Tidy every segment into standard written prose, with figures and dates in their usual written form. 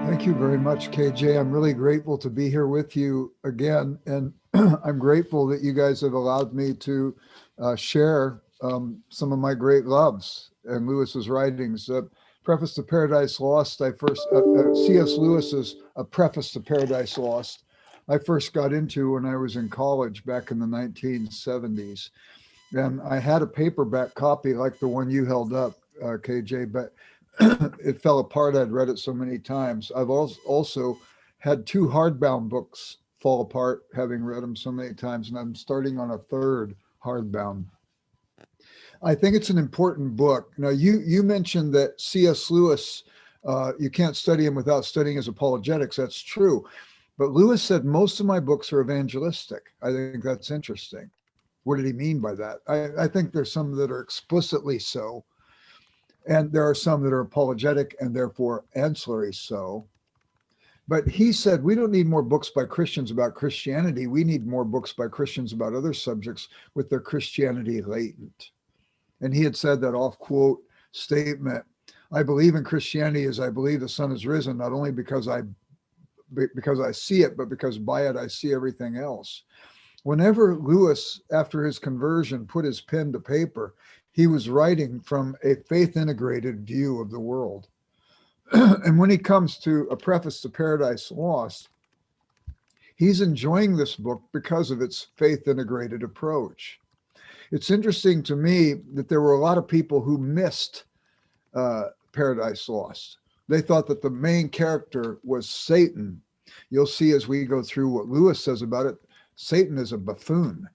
Thank you very much, KJ. I'm really grateful to be here with you again. And I'm grateful that you guys have allowed me to share some of my great loves and Lewis's writings. Preface to Paradise Lost, C.S. Lewis's A Preface to Paradise Lost, I first got into when I was in college back in the 1970s. And I had a paperback copy like the one you held up, KJ, but it fell apart. I'd read it so many times. I've also had two hardbound books fall apart, having read them so many times, and I'm starting on a third hardbound. I think it's an important book. Now, you mentioned that C.S. Lewis, you can't study him without studying his apologetics. That's true. But Lewis said most of my books are evangelistic. I think that's interesting. What did he mean by that? I think there's some that are explicitly so, and there are some that are apologetic and therefore ancillary so. But he said, we don't need more books by Christians about Christianity. We need more books by Christians about other subjects with their Christianity latent. And he had said that off-quote statement, I believe in Christianity as I believe the sun has risen, not only because I see it, but because by it I see everything else. Whenever Lewis, after his conversion, put his pen to paper, he was writing from a faith-integrated view of the world. And when he comes to A Preface to Paradise Lost, he's enjoying this book because of its faith-integrated approach. It's interesting to me that there were a lot of people who missed Paradise Lost. They thought that the main character was Satan. You'll see as we go through what Lewis says about it, Satan is a buffoon,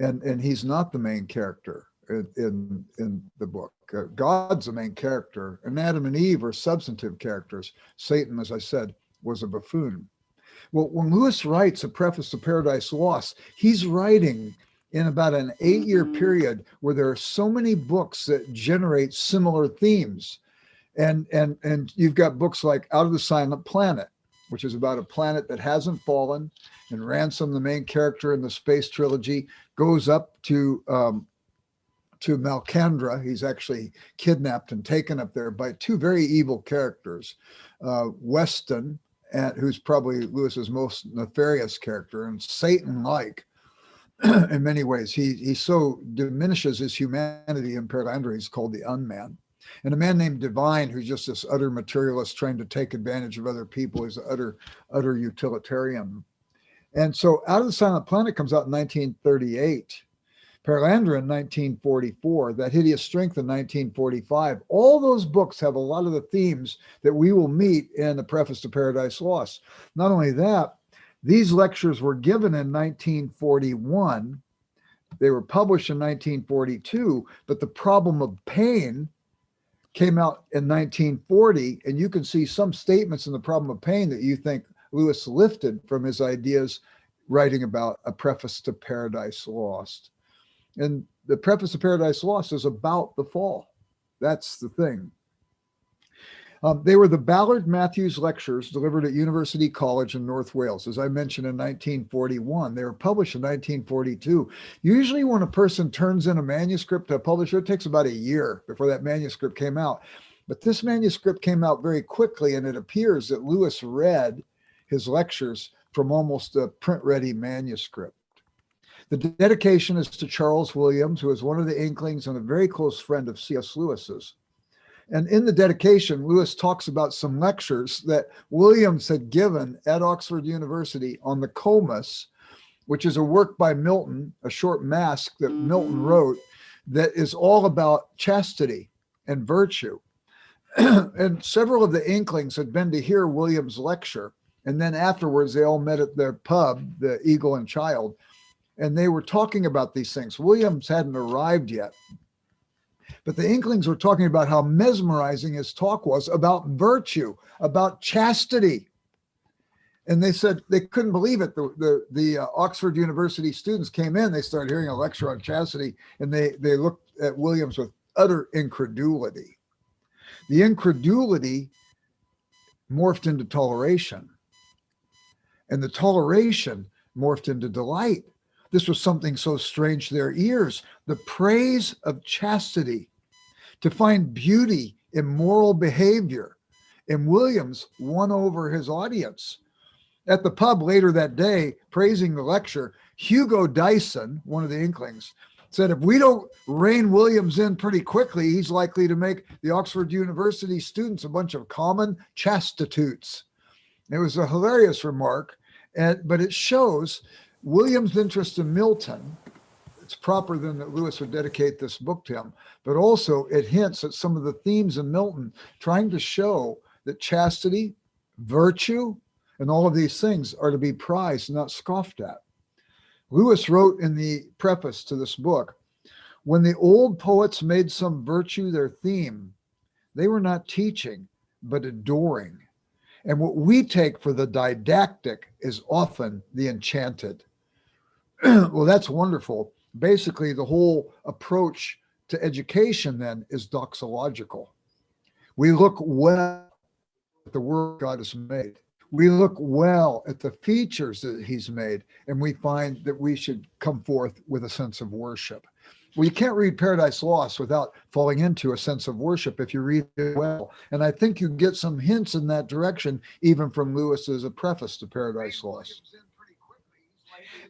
and he's not the main character in the book. God's the main character, and Adam and Eve are substantive characters. Satan, as I said, was a buffoon. Well, when Lewis writes A Preface to Paradise Lost, he's writing in about an 8-year period where there are so many books that generate similar themes. And you've got books like Out of the Silent Planet, which is about a planet that hasn't fallen, and Ransom, the main character in the space trilogy, goes up to Malcandra. He's actually kidnapped and taken up there by two very evil characters, Weston, who's probably Lewis's most nefarious character, and Satan-like in many ways. He so diminishes his humanity in Perelandra, he's called the Unman. And a man named Divine, who's just this utter materialist trying to take advantage of other people, is utter utilitarian. And so Out of the Silent Planet comes out in 1938. Perelandra in 1944, That Hideous Strength in 1945. All those books have a lot of the themes that we will meet in The Preface to Paradise Lost. Not only that, these lectures were given in 1941. They were published in 1942, but The Problem of Pain came out in 1940, and you can see some statements in The Problem of Pain that you think Lewis lifted from his ideas writing about A Preface to Paradise Lost. And The Preface to Paradise Lost is about the fall. That's the thing. They were the Ballard Matthews Lectures delivered at University College in North Wales, as I mentioned, in 1941. They were published in 1942. Usually when a person turns in a manuscript to a publisher, it takes about a year before that manuscript came out. But this manuscript came out very quickly, and it appears that Lewis read his lectures from almost a print-ready manuscript. The dedication is to Charles Williams, who is one of the Inklings and a very close friend of C.S. Lewis's. And in the dedication, Lewis talks about some lectures that Williams had given at Oxford University on the Comus, which is a work by Milton, a short masque that Milton wrote, that is all about chastity and virtue. And several of the Inklings had been to hear Williams' lecture. And then afterwards, they all met at their pub, the Eagle and Child, and they were talking about these things. Williams hadn't arrived yet. But the Inklings were talking about how mesmerizing his talk was about virtue, about chastity. And they said they couldn't believe it. The Oxford University students came in, they started hearing a lecture on chastity, and they looked at Williams with utter incredulity. The incredulity morphed into toleration, and the toleration morphed into delight. This was something so strange to their ears. The praise of chastity, to find beauty in moral behavior, And Williams won over his audience. At the pub later that day, praising the lecture, Hugo Dyson, one of the Inklings, said, if we don't rein Williams in pretty quickly, he's likely to make the Oxford University students a bunch of common chastitutes. It was a hilarious remark, but it shows Williams' interest in Milton. It's proper then that Lewis would dedicate this book to him, but also it hints at some of the themes in Milton, trying to show that chastity, virtue, and all of these things are to be prized, not scoffed at. Lewis wrote in the preface to this book, when the old poets made some virtue their theme, they were not teaching, but adoring. And what we take for the didactic is often the enchanted. Well, that's wonderful. Basically, the whole approach to education then is doxological. We look well at the work God has made. We look well at the features that he's made, and we find that we should come forth with a sense of worship. Well, you can't read Paradise Lost without falling into a sense of worship if you read it well. And I think you get some hints in that direction, even from Lewis as a preface to Paradise Lost.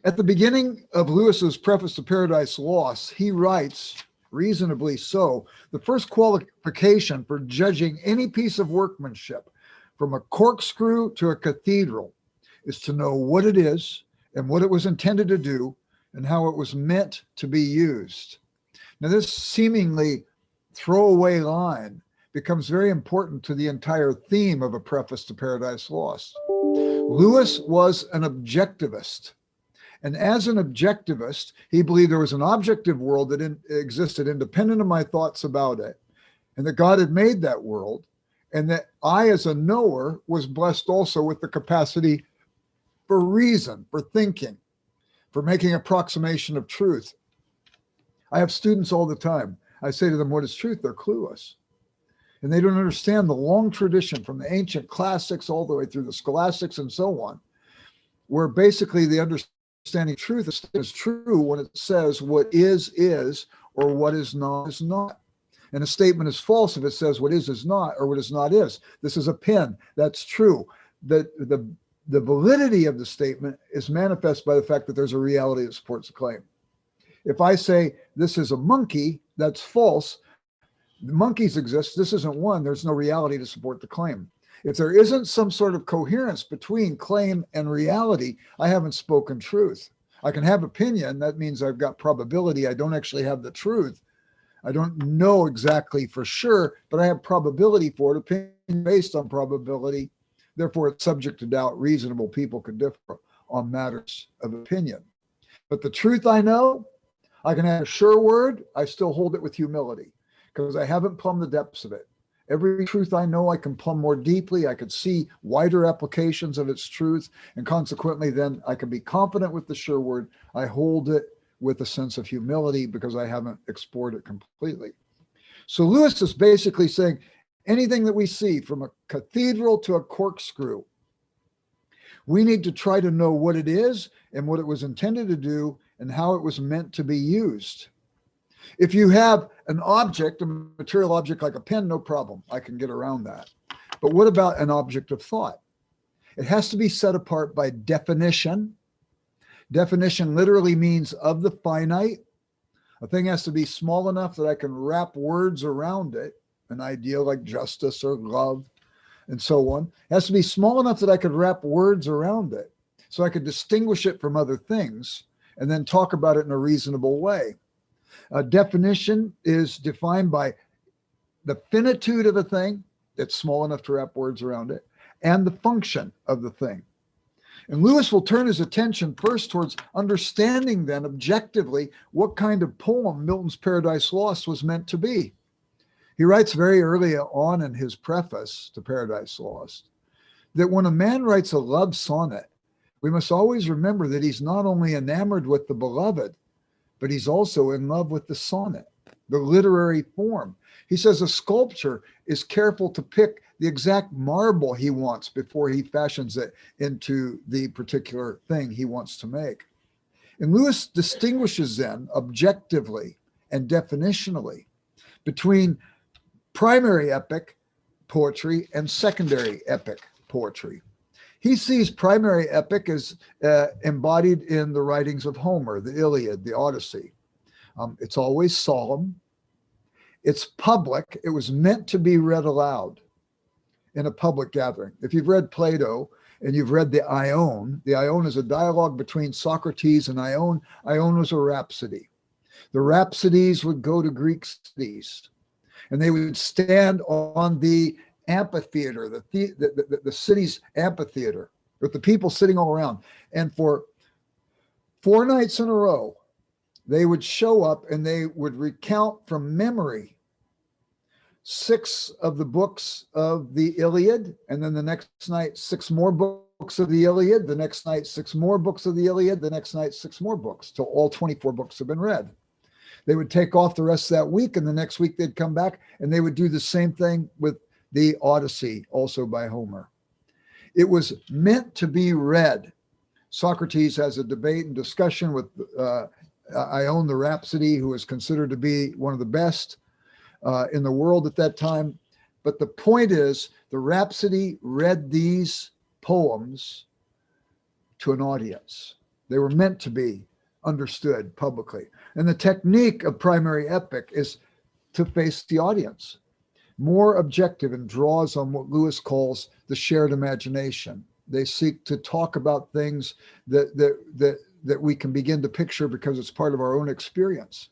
At the beginning of Lewis's preface to Paradise Lost, he writes, reasonably so, the first qualification for judging any piece of workmanship, from a corkscrew to a cathedral, is to know what it is and what it was intended to do and how it was meant to be used. Now, this seemingly throwaway line becomes very important to the entire theme of a preface to Paradise Lost. Lewis was an objectivist. And as an objectivist, he believed there was an objective world that existed independent of my thoughts about it, and that God had made that world, and that I, as a knower, was blessed also with the capacity for reason, for thinking, for making approximation of truth. I have students all the time. I say to them, what is truth? They're clueless. And they don't understand the long tradition from the ancient classics all the way through the scholastics and so on, where basically the understanding truth is true when it says what is, or what is not, is not. And a statement is false if it says what is not, or what is not is. This is a pen. That's true. The validity of the statement is manifest by the fact that there's a reality that supports the claim. If I say this is a monkey, that's false. The monkeys exist. This isn't one. There's no reality to support the claim. If there isn't some sort of coherence between claim and reality, I haven't spoken truth. I can have opinion. That means I've got probability. I don't actually have the truth. I don't know exactly for sure, but I have probability for it, opinion based on probability. Therefore, it's subject to doubt. Reasonable people could differ on matters of opinion. But the truth I know, I can have a sure word. I still hold it with humility because I haven't plumbed the depths of it. Every truth I know, I can plumb more deeply. I could see wider applications of its truth. And consequently, then I can be confident with the sure word. I hold it with a sense of humility because I haven't explored it completely. So Lewis is basically saying anything that we see from a cathedral to a corkscrew, we need to try to know what it is and what it was intended to do and how it was meant to be used. If you have an object, a material object like a pen, no problem. I can get around that. But what about an object of thought? It has to be set apart by definition. Definition literally means of the finite. A thing has to be small enough that I can wrap words around it, an idea like justice or love and so on. It has to be small enough that I could wrap words around it so I could distinguish it from other things and then talk about it in a reasonable way. A definition is defined by the finitude of a thing that's small enough to wrap words around it and the function of the thing. And Lewis will turn his attention first towards understanding then objectively what kind of poem Milton's Paradise Lost was meant to be. He writes very early on in his preface to Paradise Lost that when a man writes a love sonnet, we must always remember that he's not only enamored with the beloved, but he's also in love with the sonnet, the literary form. He says a sculptor is careful to pick the exact marble he wants before he fashions it into the particular thing he wants to make. And Lewis distinguishes then objectively and definitionally between primary epic, poetry and secondary epic poetry. He sees primary epic as embodied in the writings of Homer, the Iliad, the Odyssey. It's always solemn. It's public. It was meant to be read aloud in a public gathering. If you've read Plato and you've read the Ion is a dialogue between Socrates and Ion. Ion was a rhapsody. The rhapsodies would go to Greek cities and they would stand on the amphitheater, the city's amphitheater, with the people sitting all around. And for 4 nights in a row, they would show up and they would recount from memory 6 of the books of the Iliad, and then the next night 6 more books of the Iliad, the next night 6 more books of the Iliad, the next night 6 more books, till all 24 books have been read. They would take off the rest of that week, and the next week they'd come back and they would do the same thing with the Odyssey, also by Homer. It was meant to be read. Socrates has a debate and discussion with Ion the Rhapsody, who is considered to be one of the best in the world at that time. But the point is, the Rhapsody read these poems to an audience. They were meant to be understood publicly. And the technique of primary epic is to face the audience, more objective, and draws on what Lewis calls the shared imagination. They seek to talk about things that we can begin to picture because it's part of our own experience.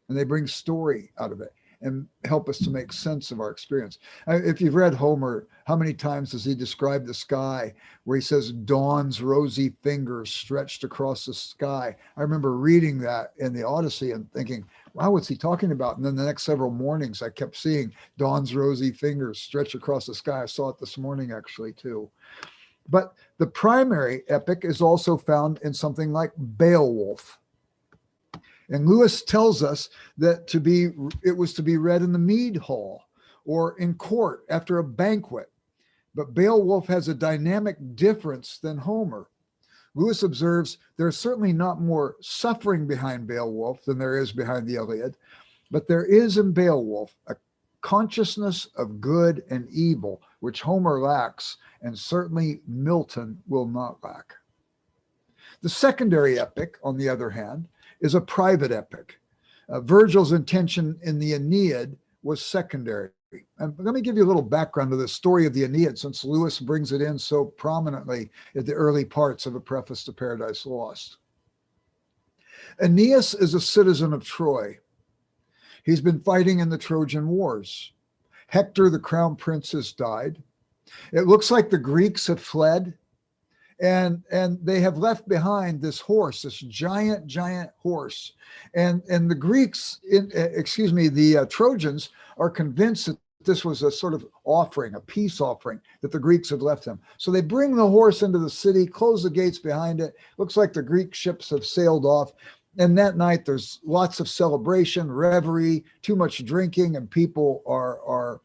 And they bring story out of it and help us to make sense of our experience. If you've read Homer, how many times does he describe the sky where he says, dawn's rosy fingers stretched across the sky? I remember reading that in the Odyssey and thinking, wow, what's he talking about? And then the next several mornings, I kept seeing dawn's rosy fingers stretch across the sky. I saw it this morning, actually, too. But the primary epic is also found in something like Beowulf. And Lewis tells us that it was to be read in the mead hall or in court after a banquet. But Beowulf has a dynamic difference than Homer. Lewis observes there's certainly not more suffering behind Beowulf than there is behind the Iliad, but there is in Beowulf a consciousness of good and evil, which Homer lacks, and certainly Milton will not lack. The secondary epic, on the other hand, is a private epic. Virgil's intention in the Aeneid was secondary. And let me give you a little background to the story of the Aeneid, since Lewis brings it in so prominently at the early parts of A Preface to Paradise Lost. Aeneas is a citizen of Troy. He's been fighting in the Trojan Wars. Hector, the crown prince, has died. It looks like the Greeks have fled, and they have left behind this horse, this giant horse. And the Greeks, the Trojans are convinced that this was a sort of offering, a peace offering that the Greeks had left them. So they bring the horse into the city, close the gates behind it. Looks like the Greek ships have sailed off. And that night there's lots of celebration, revelry, too much drinking, and people are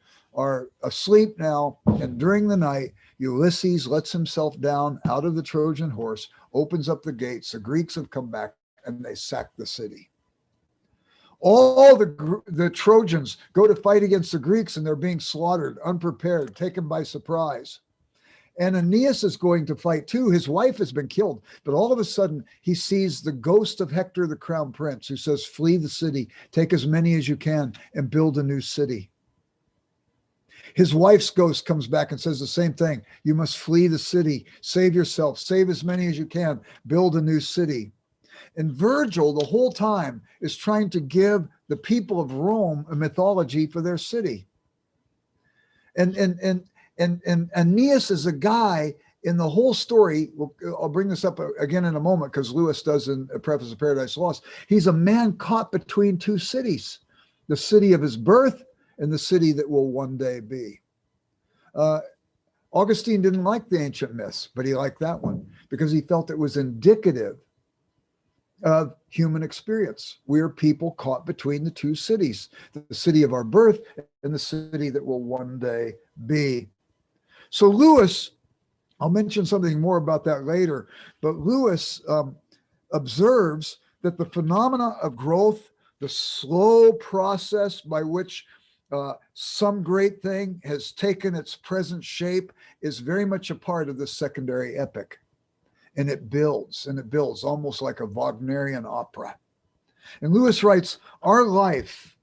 asleep now. And during the night, Ulysses lets himself down out of the Trojan horse, opens up the gates. The Greeks have come back and they sack the city. All the Trojans go to fight against the Greeks and they're being slaughtered, unprepared, taken by surprise. And Aeneas is going to fight too. His wife has been killed, but all of a sudden he sees the ghost of Hector, the crown prince, who says, flee the city, take as many as you can and build a new city. His wife's ghost comes back and says the same thing. You must flee the city, save yourself, save as many as you can, build a new city. And Virgil, the whole time, is trying to give the people of Rome a mythology for their city. And Aeneas is a guy in the whole story. I'll bring this up again in a moment because Lewis does in A Preface to Paradise Lost. He's a man caught between two cities, the city of his birth and the city that will one day be. Augustine didn't like the ancient myths, but he liked that one because he felt it was indicative of human experience. We are people caught between the two cities, the city of our birth and the city that will one day be. So Lewis, I'll mention something more about that later, but Lewis observes that the phenomena of growth, the slow process by which some great thing has taken its present shape is very much a part of this secondary epic. And it builds almost like a Wagnerian opera. And Lewis writes, our life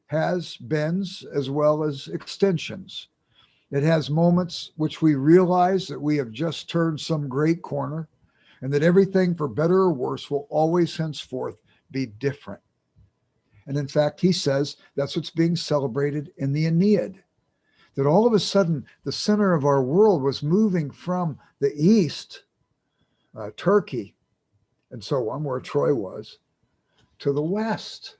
has bends as well as extensions. It has moments which we realize that we have just turned some great corner and that everything, for better or worse, will always henceforth be different. And in fact, he says that's what's being celebrated in the Aeneid, that all of a sudden the center of our world was moving from the east, Turkey, and so on, where Troy was, to the west,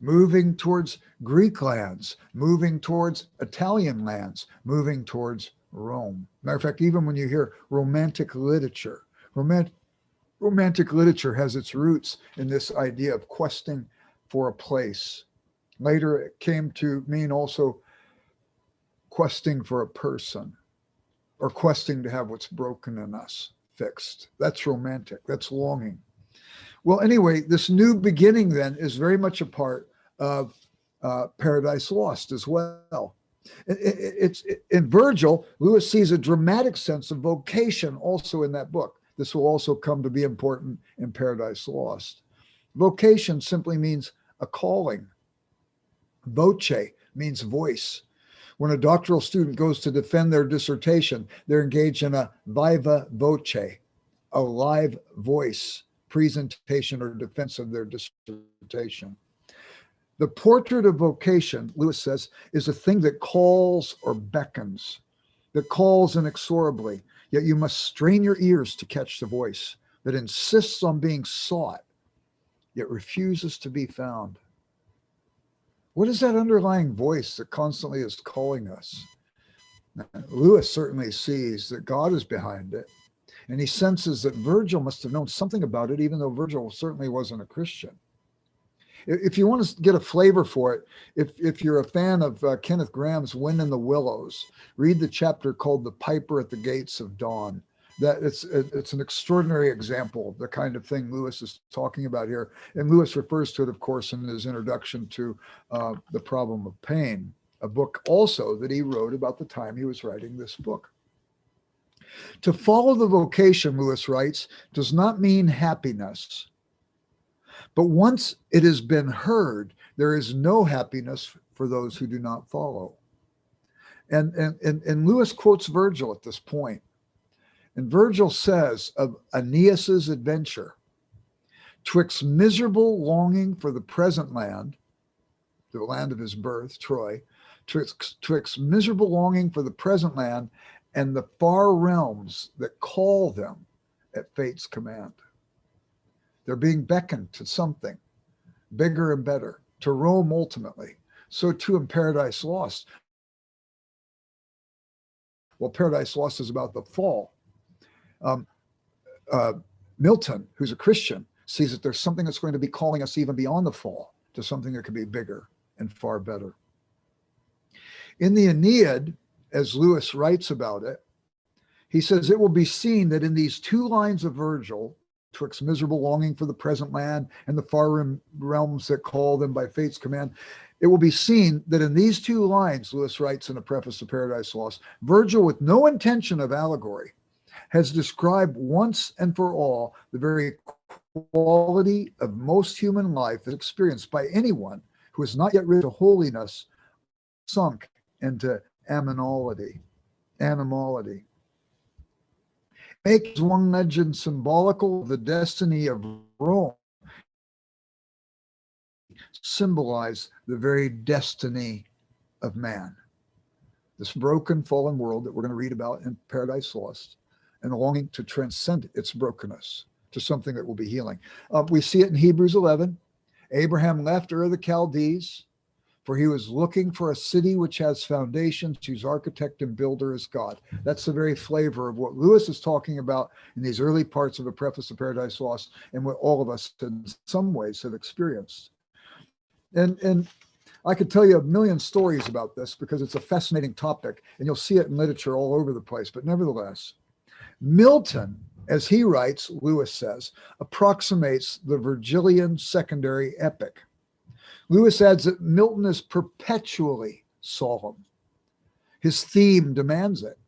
moving towards Greek lands, moving towards Italian lands, moving towards Rome. Matter of fact, even when you hear romantic literature, romantic literature has its roots in this idea of questing for a place. Later, it came to mean also questing for a person, or questing to have what's broken in us fixed. That's romantic. That's longing. Well, anyway, this new beginning then is very much a part of Paradise Lost as well. It's in Virgil, Lewis sees a dramatic sense of vocation also in that book. This will also come to be important in Paradise Lost. Vocation simply means a calling. Voce means voice. When a doctoral student goes to defend their dissertation, they're engaged in a viva voce, a live voice presentation or defense of their dissertation. The portrait of vocation, Lewis says, is a thing that calls or beckons, that calls inexorably, yet you must strain your ears to catch the voice, that insists on being sought, yet refuses to be found. What is that underlying voice that constantly is calling us? Lewis certainly sees that God is behind it, and he senses that Virgil must have known something about it, even though Virgil certainly wasn't a Christian. If you want to get a flavor for it, if you're a fan of Kenneth Grahame's Wind in the Willows, read the chapter called The Piper at the Gates of Dawn. That it's an extraordinary example of the kind of thing Lewis is talking about here. And Lewis refers to it, of course, in his introduction to The Problem of Pain, a book also that he wrote about the time he was writing this book. To follow the vocation, Lewis writes, does not mean happiness. But once it has been heard, there is no happiness for those who do not follow. And Lewis quotes Virgil at this point. And Virgil says of Aeneas's adventure, twixt miserable longing for the present land, the land of his birth, Troy, twixt miserable longing for the present land and the far realms that call them at fate's command. They're being beckoned to something bigger and better, to Rome ultimately. So too in Paradise Lost. Well, Paradise Lost is about the fall. Milton, who's a Christian, sees that there's something that's going to be calling us even beyond the fall to something that could be bigger and far better. In the Aeneid, as Lewis writes about it, he says, it will be seen that in these two lines of Virgil, twixt miserable longing for the present land and the far realms that call them by fate's command, it will be seen that in these two lines, Lewis writes in a preface to Paradise Lost, Virgil, with no intention of allegory, has described once and for all the very quality of most human life as experienced by anyone who has not yet reached holiness, sunk into animality. Makes one legend symbolical of the destiny of Rome, symbolize the very destiny of man. This broken, fallen world that we're going to read about in Paradise Lost, and a longing to transcend its brokenness to something that will be healing. We see it in Hebrews 11. Abraham left Ur of the Chaldees, for he was looking for a city which has foundations, whose architect and builder is God. That's the very flavor of what Lewis is talking about in these early parts of a preface to Paradise Lost, and what all of us in some ways have experienced. And I could tell you a million stories about this because it's a fascinating topic, and you'll see it in literature all over the place. But nevertheless, Milton, as he writes, Lewis says, approximates the Virgilian secondary epic. Lewis adds that Milton is perpetually solemn. His theme demands it.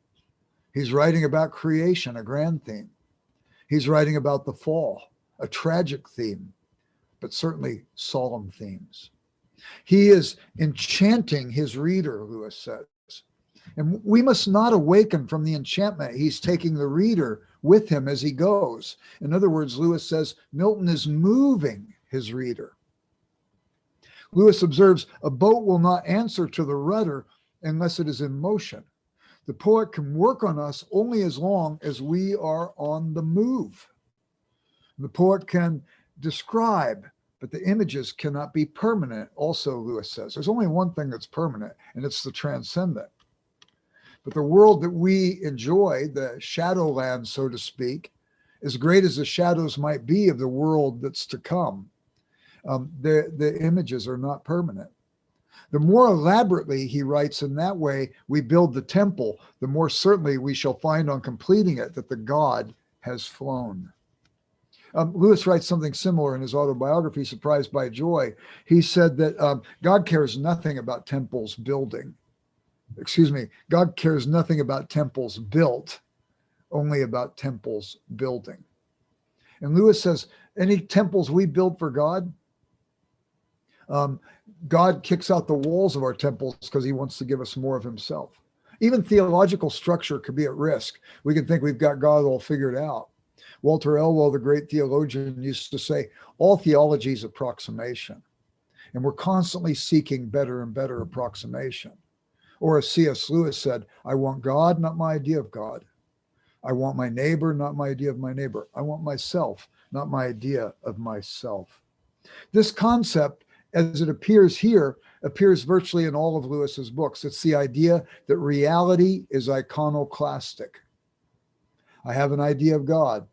He's writing about creation, a grand theme. He's writing about the fall, a tragic theme, but certainly solemn themes. He is enchanting his reader, Lewis says. And we must not awaken from the enchantment. He's taking the reader with him as he goes. In other words, Lewis says Milton is moving his reader. Lewis observes, a boat will not answer to the rudder unless it is in motion. The poet can work on us only as long as we are on the move. The poet can describe, but the images cannot be permanent. Also, Lewis says, there's only one thing that's permanent, and it's the transcendent. But the world that we enjoy, the shadowland, so to speak, as great as the shadows might be of the world that's to come, the images are not permanent. The more elaborately he writes in that way, we build the temple, the more certainly we shall find on completing it that the god has flown. Lewis writes something similar in his autobiography, Surprised by Joy. He said that God cares nothing about temples building. God cares nothing about temples built, only about temples building. And Lewis says, any temples we build for God, God kicks out the walls of our temples because he wants to give us more of himself. Even theological structure could be at risk. We can think we've got God all figured out. Walter Elwell, the great theologian, used to say, all theology is approximation. And we're constantly seeking better and better approximation. Or as C.S. Lewis said, I want God, not my idea of God. I want my neighbor, not my idea of my neighbor. I want myself, not my idea of myself. This concept, as it appears here, appears virtually in all of Lewis's books. It's the idea that reality is iconoclastic. I have an idea of God,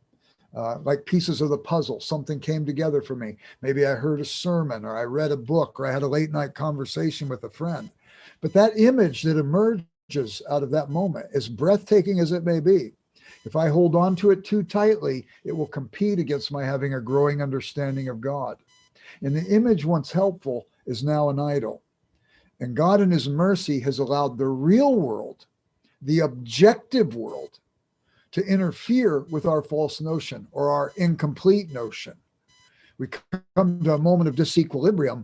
like pieces of the puzzle. Something came together for me. Maybe I heard a sermon, or I read a book, or I had a late night conversation with a friend. But that image that emerges out of that moment, as breathtaking as it may be, if I hold on to it too tightly, it will compete against my having a growing understanding of God. And the image, once helpful, is now an idol. And God in his mercy has allowed the real world, the objective world, to interfere with our false notion or our incomplete notion. We come to a moment of disequilibrium,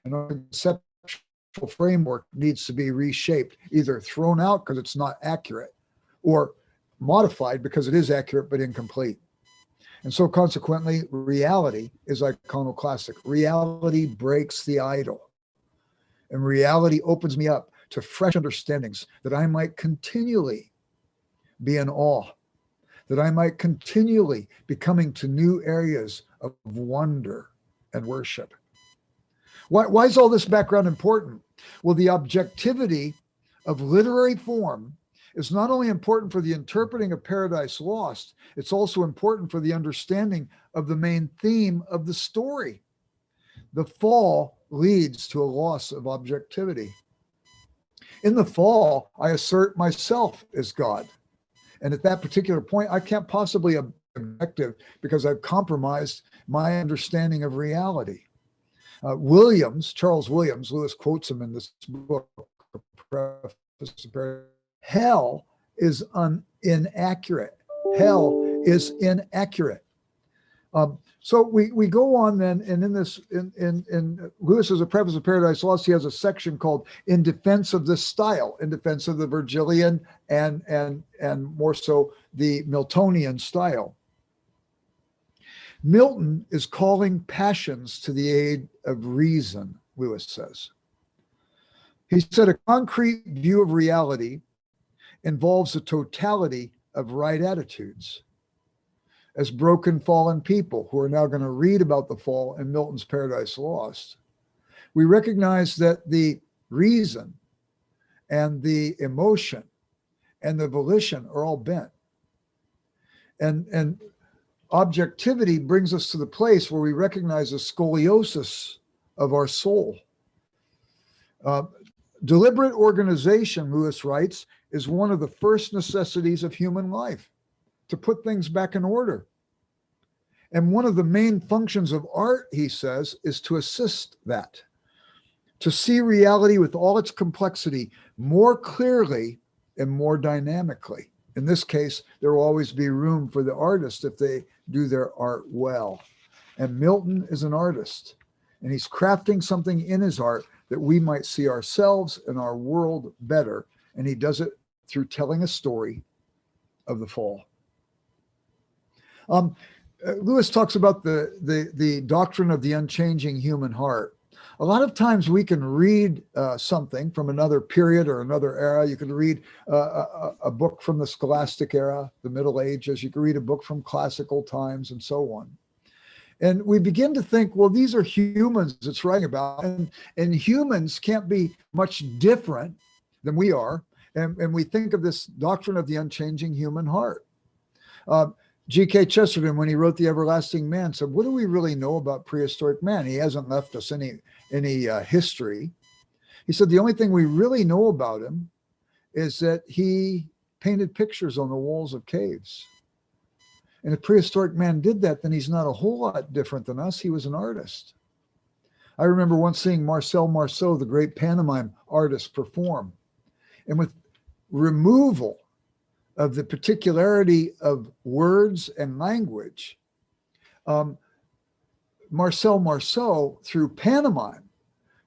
and our conceptual framework needs to be reshaped, either thrown out because it's not accurate, or modified because it is accurate but incomplete. And so consequently, reality is iconoclastic. Reality breaks the idol. And reality opens me up to fresh understandings that I might continually be in awe, that I might continually be coming to new areas of wonder and worship. Why is all this background important? Well, the objectivity of literary form is not only important for the interpreting of Paradise Lost, it's also important for the understanding of the main theme of the story. The fall leads to a loss of objectivity. In the fall, I assert myself as God. And at that particular point, I can't possibly be objective because I've compromised my understanding of reality. Charles Williams, Lewis quotes him in this book, Preface, hell is inaccurate. Hell is inaccurate. So we go on then, and in Lewis's A Preface of Paradise Lost, he has a section called "In Defense of this Style," in defense of the Virgilian and more so the Miltonian style. Milton is calling passions to the aid of reason, Lewis says. He said, a concrete view of reality involves a totality of right attitudes. As broken, fallen people who are now going to read about the fall in Milton's Paradise Lost, we recognize that the reason and the emotion and the volition are all bent. And objectivity brings us to the place where we recognize the scoliosis of our soul. Deliberate organization, Lewis writes, is one of the first necessities of human life, to put things back in order. And one of the main functions of art, he says, is to assist that. to see reality with all its complexity more clearly and more dynamically. In this case, there will always be room for the artist if they do their art well. And Milton is an artist, and he's crafting something in his art that we might see ourselves and our world better. And he does it through telling a story of the fall. Lewis talks about the doctrine of the unchanging human heart. A lot of times we can read something from another period or another era. You can read a book from the Scholastic era, the Middle Ages. You can read a book from classical times and so on. And we begin to think, well, these are humans it's writing about, and humans can't be much different than we are. And we think of this doctrine of the unchanging human heart. G.K. Chesterton, when he wrote The Everlasting Man, said, what do we really know about prehistoric man? He hasn't left us any history. He said, the only thing we really know about him is that he painted pictures on the walls of caves. And if prehistoric man did that, then he's not a whole lot different than us. He was an artist. I remember once seeing Marcel Marceau, the great pantomime artist, perform. And with removal of the particularity of words and language, Marcel Marceau, through pantomime,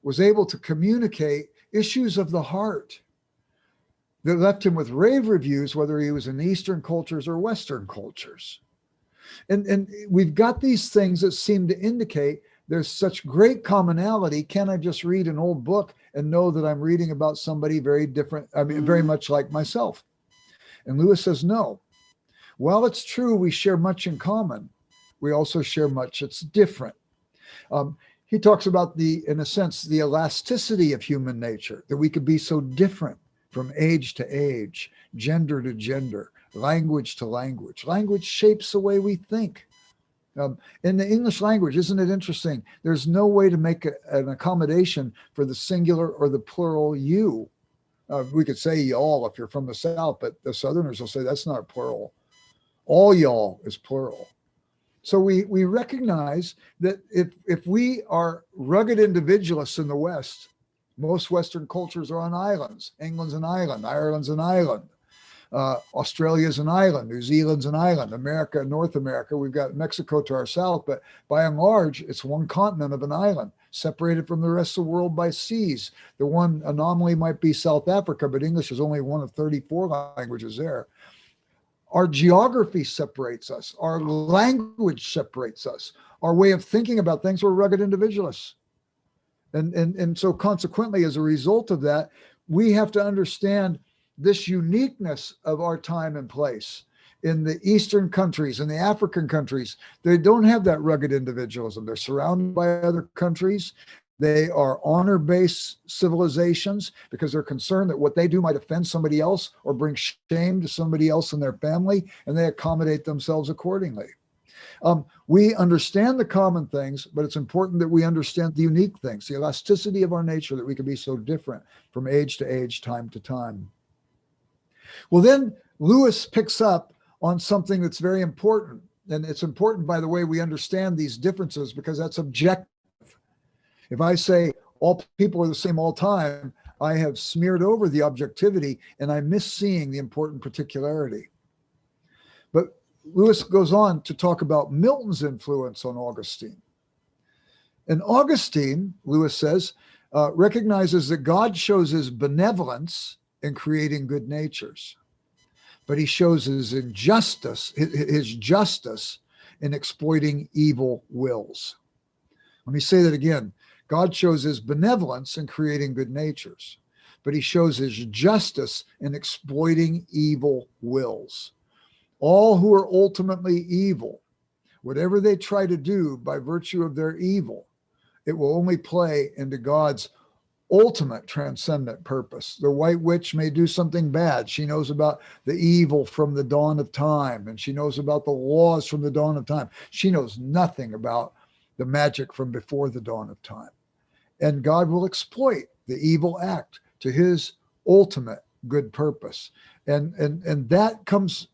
was able to communicate issues of the heart that left him with rave reviews, whether he was in Eastern cultures or Western cultures. And we've got these things that seem to indicate there's such great commonality. Can I just read an old book and know that I'm reading about somebody very different, very much like myself? And Lewis says, no. While it's true we share much in common, we also share much that's different. He talks about in a sense, the elasticity of human nature, that we could be so different from age to age, gender to gender, language to language. Language shapes the way we think. In the English language, isn't it interesting? There's no way to make an accommodation for the singular or the plural you. We could say y'all if you're from the South, but the Southerners will say that's not plural. All y'all is plural. So we recognize that if we are rugged individualists in the West, most Western cultures are on islands. England's an island, Ireland's an island. Australia's an island, New Zealand's an island, America, North America, we've got Mexico to our south, but by and large, it's one continent of an island, separated from the rest of the world by seas. The one anomaly might be South Africa, but English is only one of 34 languages there. Our geography separates us. Our language separates us. Our way of thinking about things, we're rugged individualists. And so consequently, as a result of that, we have to understand this uniqueness of our time and place. In the Eastern countries and the African countries, they don't have that rugged individualism. They're surrounded by other countries. They are honor-based civilizations because they're concerned that what they do might offend somebody else or bring shame to somebody else in their family, and they accommodate themselves accordingly. We understand the common things, but it's important that we understand the unique things, the elasticity of our nature, that we can be so different from age to age, time to time. Well, then Lewis picks up on something that's very important. And it's important, by the way, we understand these differences because that's objective. If I say all people are the same all time, I have smeared over the objectivity and I miss seeing the important particularity. But Lewis goes on to talk about Milton's influence on Augustine. And Augustine, Lewis says, recognizes that God shows his benevolence in creating good natures, but he shows his justice in exploiting evil wills. Let me say that again. God shows his benevolence in creating good natures, but he shows his justice in exploiting evil wills. All who are ultimately evil, whatever they try to do by virtue of their evil, it will only play into God's ultimate transcendent purpose. The white witch may do something bad. She knows about the evil from the dawn of time, and she knows about the laws from the dawn of time. She knows nothing about the magic from before the dawn of time. And God will exploit the evil act to his ultimate good purpose. And that comes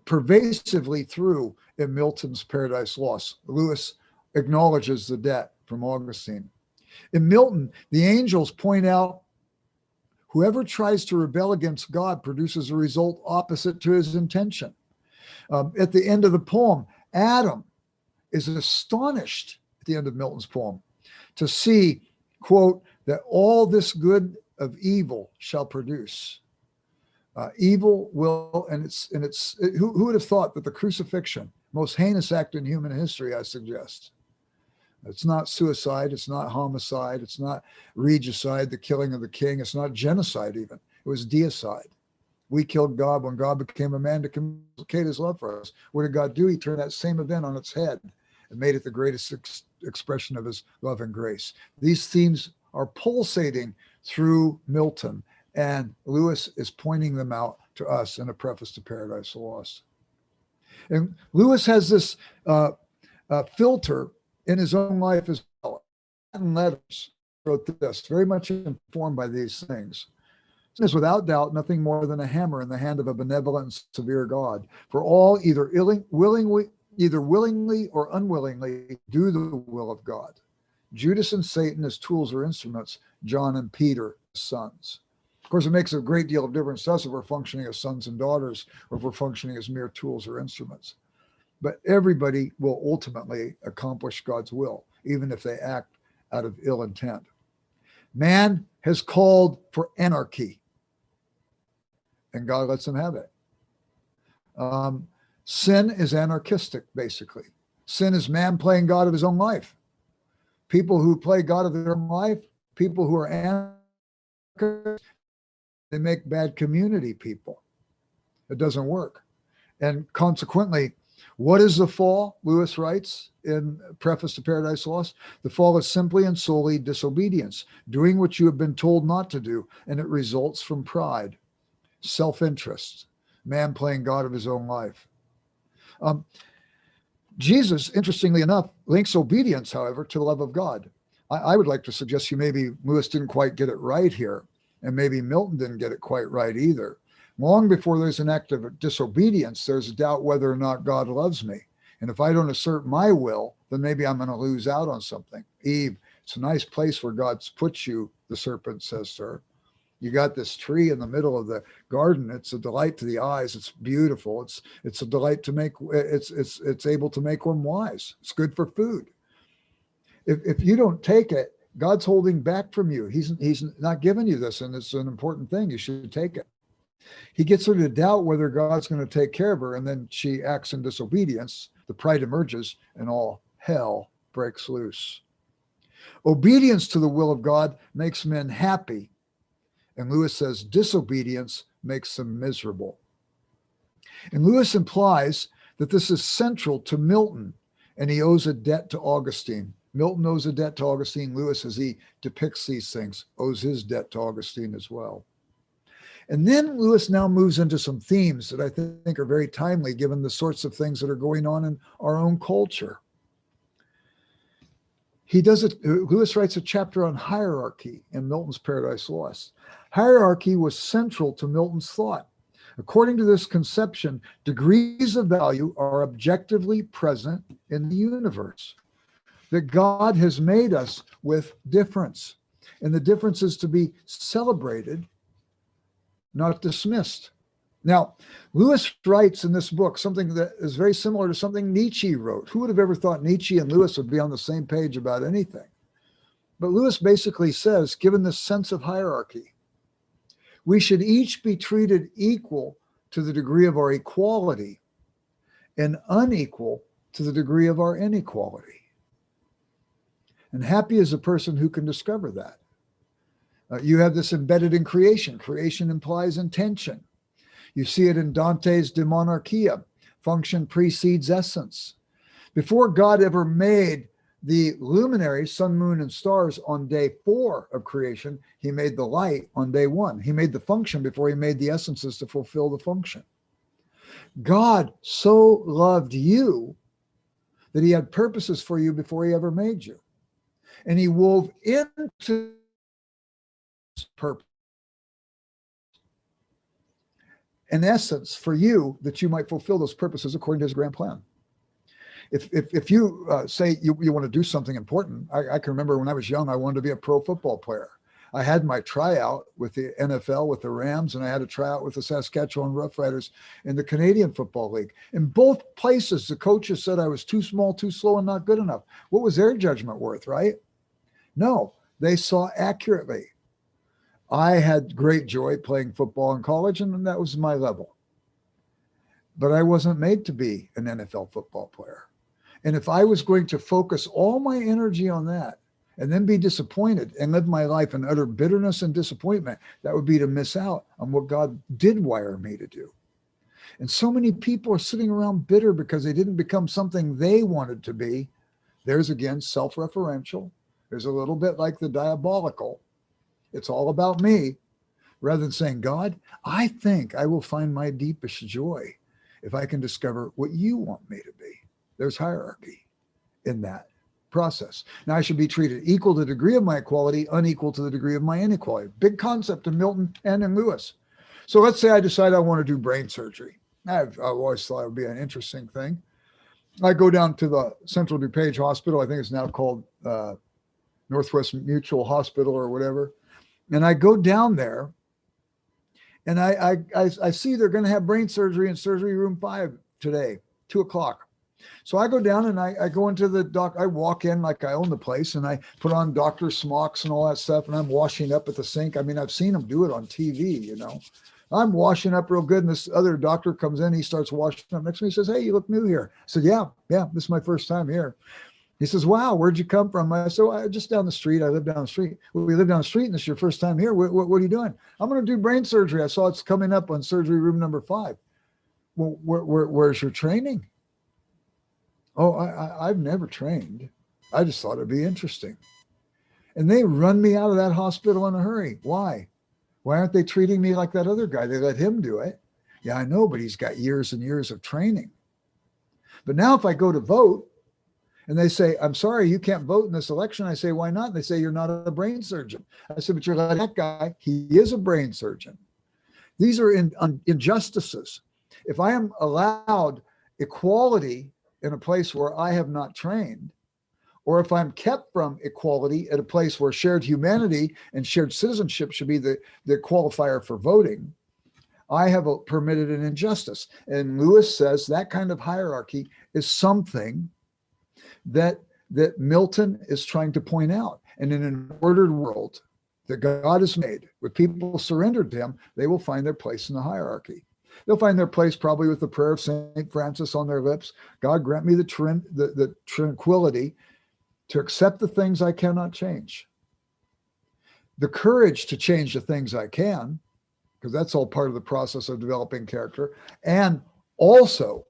pervasively through in Milton's Paradise Lost. Lewis acknowledges the debt from Augustine. In Milton, the angels point out whoever tries to rebel against God produces a result opposite to his intention. At the end of the poem, Adam is astonished at the end of Milton's poem to see, quote, that all this good of evil shall produce. Evil will, who would have thought that the crucifixion, most heinous act in human history, I suggest. It's not suicide, it's not homicide, it's not regicide, the killing of the king, it's not genocide even. It was deicide. We killed God when God became a man to communicate his love for us. What did God do? He turned that same event on its head and made it the greatest expression of his love and grace. These themes are pulsating through Milton, and Lewis is pointing them out to us in a preface to Paradise Lost. And Lewis has this filter in his own life as well. Latin letters wrote this, very much informed by these things. It says, without doubt, nothing more than a hammer in the hand of a benevolent and severe God. For all either willingly or unwillingly do the will of God. Judas and Satan as tools or instruments, John and Peter as sons. Of course, it makes a great deal of difference to us if we're functioning as sons and daughters or if we're functioning as mere tools or instruments. But everybody will ultimately accomplish God's will, even if they act out of ill intent. Man has called for anarchy, and God lets him have it. Sin is anarchistic, basically. Sin is man playing God of his own life. People who play God of their own life, people who are anarchists, they make bad community people. It doesn't work. And consequently, what is the fall? Lewis writes in Preface to Paradise Lost, the fall is simply and solely disobedience, doing what you have been told not to do, and it results from pride, self-interest, man playing God of his own life. Jesus, interestingly enough, links obedience, however, to the love of God. I would like to suggest maybe Lewis didn't quite get it right here, and maybe Milton didn't get it quite right either. Long before there's an act of disobedience, there's a doubt whether or not God loves me. And if I don't assert my will, then maybe I'm going to lose out on something. Eve, it's a nice place where God's put you, the serpent says to her. You got this tree in the middle of the garden. It's a delight to the eyes. It's beautiful. It's a delight to make. It's able to make one wise. It's good for food. If you don't take it, God's holding back from you. He's not giving you this, and it's an important thing. You should take it. He gets her to doubt whether God's going to take care of her, and then she acts in disobedience. The pride emerges, and all hell breaks loose. Obedience to the will of God makes men happy. And Lewis says disobedience makes them miserable. And Lewis implies that this is central to Milton, and he owes a debt to Augustine. Milton owes a debt to Augustine. Lewis, as he depicts these things, owes his debt to Augustine as well. And then Lewis now moves into some themes that I think are very timely given the sorts of things that are going on in our own culture. Lewis writes a chapter on hierarchy in Milton's Paradise Lost. Hierarchy was central to Milton's thought. According to this conception, degrees of value are objectively present in the universe. That God has made us with difference, and the difference is to be celebrated, not dismissed. Now, Lewis writes in this book something that is very similar to something Nietzsche wrote. Who would have ever thought Nietzsche and Lewis would be on the same page about anything? But Lewis basically says, given this sense of hierarchy, we should each be treated equal to the degree of our equality and unequal to the degree of our inequality. And happy is a person who can discover that. You have this embedded in creation. Creation implies intention. You see it in Dante's De Monarchia. Function precedes essence. Before God ever made the luminaries, sun, moon, and stars on day 4 of creation, he made the light on day 1. He made the function before he made the essences to fulfill the function. God so loved you that he had purposes for you before he ever made you. And he wove into purpose an essence for you that you might fulfill those purposes according to his grand plan. if you say you want to do something important, I can remember when I was young, I wanted to be a pro football player. I had my tryout with the NFL, with the Rams, and I had a tryout with the Saskatchewan Roughriders in the Canadian Football League. In both places, the coaches said I was too small, too slow, and not good enough. What was their judgment worth, right? No, they saw accurately. I had great joy playing football in college, and that was my level. But I wasn't made to be an NFL football player. And if I was going to focus all my energy on that and then be disappointed and live my life in utter bitterness and disappointment, that would be to miss out on what God did wire me to do. And so many people are sitting around bitter because they didn't become something they wanted to be. There's again self-referential. There's a little bit like the diabolical. It's all about me, rather than saying, God, I think I will find my deepest joy if I can discover what you want me to be. There's hierarchy in that process. Now, I should be treated equal to the degree of my equality, unequal to the degree of my inequality. Big concept in Milton and in Lewis. So let's say I decide I want to do brain surgery. I've always thought it would be an interesting thing. I go down to the Central DuPage Hospital. I think it's now called Northwest Mutual Hospital or whatever. And I go down there and I see they're going to have brain surgery in surgery room 5 today, 2:00. So I go down and I go into the doc. I walk in like I own the place and I put on doctor smocks and all that stuff. And I'm washing up at the sink. I mean, I've seen them do it on TV, you know. I'm washing up real good. And this other doctor comes in. He starts washing up next to me. He says, "Hey, you look new here." I said, yeah, this is my first time here. He says, "Wow, where'd you come from?" I said, "Well, just down the street. I live down the street." "Well, we live down the street and this is your first time here. What are you doing?" "I'm going to do brain surgery. I saw it's coming up on surgery room number 5. "Well, where's your training?" "Oh, I've never trained. I just thought it'd be interesting." And they run me out of that hospital in a hurry. Why? Why aren't they treating me like that other guy? They let him do it. Yeah, I know, but he's got years and years of training. But now if I go to vote, and they say, "I'm sorry, you can't vote in this election." I say, "Why not?" And they say, "You're not a brain surgeon." I said, "But you're letting that guy, he is a brain surgeon." These are injustices. If I am allowed equality in a place where I have not trained, or if I'm kept from equality at a place where shared humanity and shared citizenship should be the qualifier for voting, I have permitted an injustice. And Lewis says that kind of hierarchy is something that Milton is trying to point out. And in an ordered world that God has made, with people surrendered to him, they will find their place in the hierarchy. They'll find their place probably with the prayer of St. Francis on their lips. God grant me the tranquility to accept the things I cannot change, the courage to change the things I can, because that's all part of the process of developing character, and also,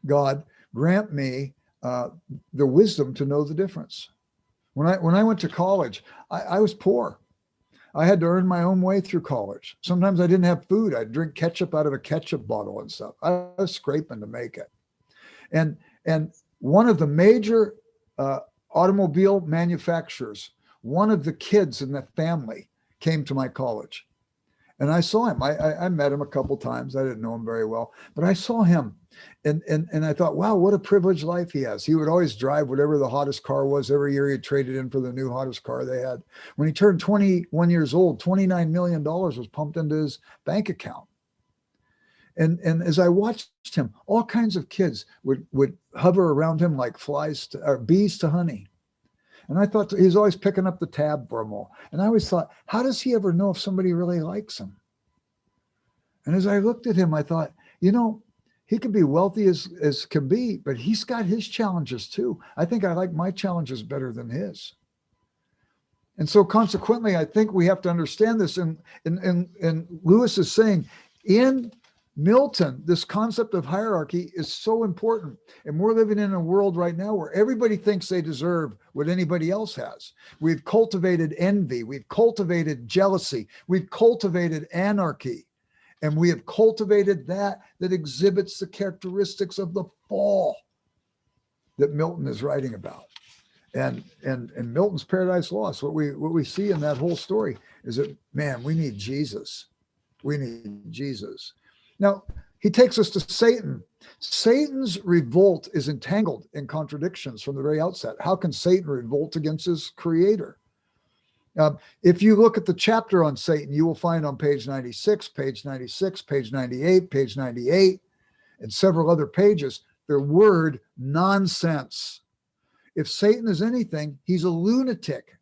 God, grant me the wisdom to know the difference. When I went to college, I was poor. I had to earn my own way through college. Sometimes I didn't have food. I'd drink ketchup out of a ketchup bottle and stuff. I was scraping to make it. And one of the major automobile manufacturers, one of the kids in the family came to my college. And I saw him. I met him a couple times. I didn't know him very well, but I saw him. And I thought, wow, what a privileged life he has. He would always drive whatever the hottest car was. Every year he traded in for the new hottest car they had. When he turned 21 years old, $29 million was pumped into his bank account. And as I watched him, all kinds of kids would hover around him like flies or bees to honey. And I thought he was always picking up the tab for them all. And I always thought, how does he ever know if somebody really likes him? And as I looked at him, I thought, you know, he could be wealthy as can be, but he's got his challenges too. I think I like my challenges better than his. And so consequently, I think we have to understand this. And Lewis is saying in Milton, this concept of hierarchy is so important. And we're living in a world right now where everybody thinks they deserve what anybody else has. We've cultivated envy. We've cultivated jealousy. We've cultivated anarchy. And we have cultivated that exhibits the characteristics of the fall that Milton is writing about. And Milton's Paradise Lost, what we see in that whole story is that, man, we need Jesus. We need Jesus. Now, he takes us to Satan. Satan's revolt is entangled in contradictions from the very outset. How can Satan revolt against his creator? If you look at the chapter on Satan, you will find on page 96, page 96, page 98, page 98, and several other pages, the word nonsense. If Satan is anything, he's a lunatic.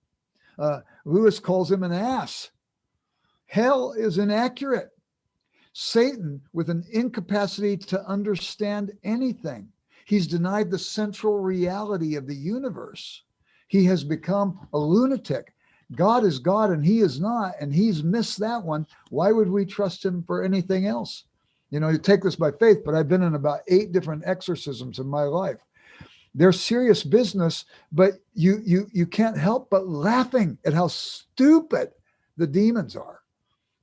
Lewis calls him an ass. Hell is inaccurate. Satan with an incapacity to understand anything. He's denied the central reality of the universe. He has become a lunatic. God is God and he is not, and he's missed that one. Why would we trust him for anything else? You know, you take this by faith, but I've been in about 8 different exorcisms in my life. They're serious business, but you can't help but laughing at how stupid the demons are.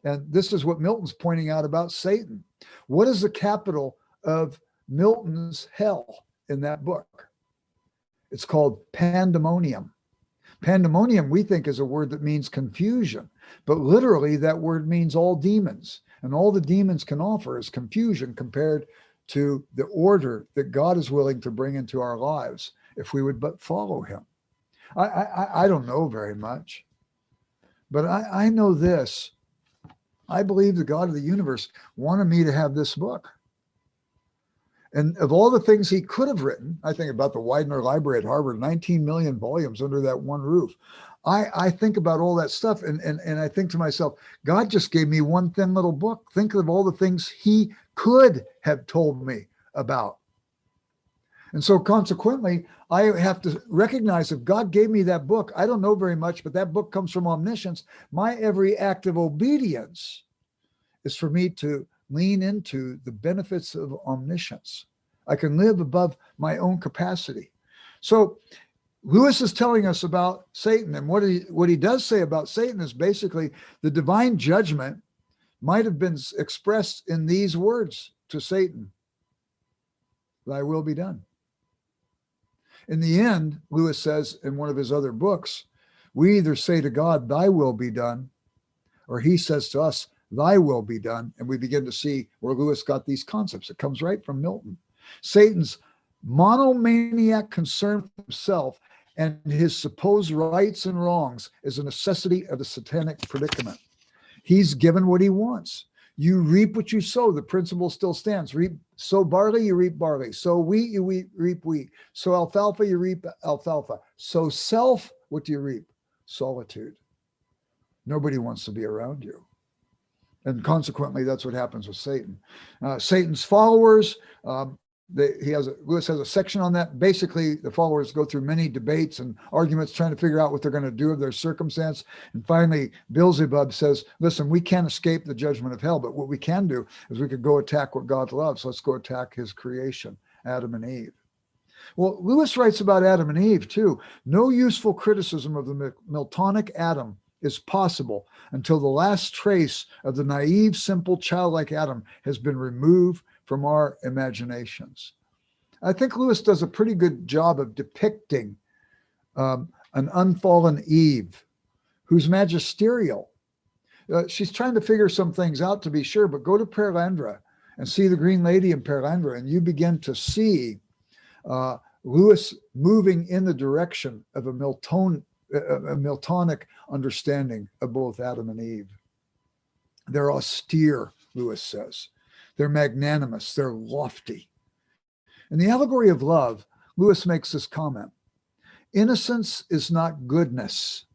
And this is what Milton's pointing out about Satan. What is the capital of Milton's hell in that book? It's called pandemonium. Pandemonium, we think, is a word that means confusion, but literally that word means all demons. And all the demons can offer is confusion compared to the order that God is willing to bring into our lives if we would but follow him. I don't know very much, but I know this. I believe the God of the universe wanted me to have this book. And of all the things he could have written, I think about the Widener Library at Harvard, 19 million volumes under that one roof. I think about all that stuff and I think to myself, God just gave me one thin little book. Think of all the things he could have told me about. And so consequently, I have to recognize if God gave me that book, I don't know very much, but that book comes from omniscience. My every act of obedience is for me to lean into the benefits of omniscience. I can live above my own capacity. So Lewis is telling us about Satan, and what he does say about Satan is basically the divine judgment might have been expressed in these words to Satan: thy will be done. In the end, Lewis says in one of his other books, we either say to God, thy will be done, or he says to us, thy will be done. And we begin to see where Lewis got these concepts. It comes right from Milton. Satan's monomaniac concern for himself and his supposed rights and wrongs is a necessity of the satanic predicament. He's given what he wants. You reap what you sow. The principle still stands. Sow barley, you reap barley. Sow wheat, you reap wheat. Sow alfalfa, you reap alfalfa. Sow self, what do you reap? Solitude. Nobody wants to be around you. And consequently, that's what happens with Satan. Satan's followers, Lewis has a section on that. Basically, the followers go through many debates and arguments trying to figure out what they're going to do of their circumstance. And finally, Beelzebub says, listen, we can't escape the judgment of hell, but what we can do is we could go attack what God loves. Let's go attack his creation, Adam and Eve. Well, Lewis writes about Adam and Eve too. No useful criticism of the Miltonic Adam is possible until the last trace of the naive, simple, childlike Adam has been removed from our imaginations. I think Lewis does a pretty good job of depicting an unfallen Eve who's magisterial. She's trying to figure some things out, to be sure, but go to Perelandra and see the Green Lady in Perelandra, and you begin to see Lewis moving in the direction of a Miltonic understanding of both Adam and Eve. They're austere, Lewis says. They're magnanimous. They're lofty. In the allegory of love, Lewis makes this comment: innocence is not goodness.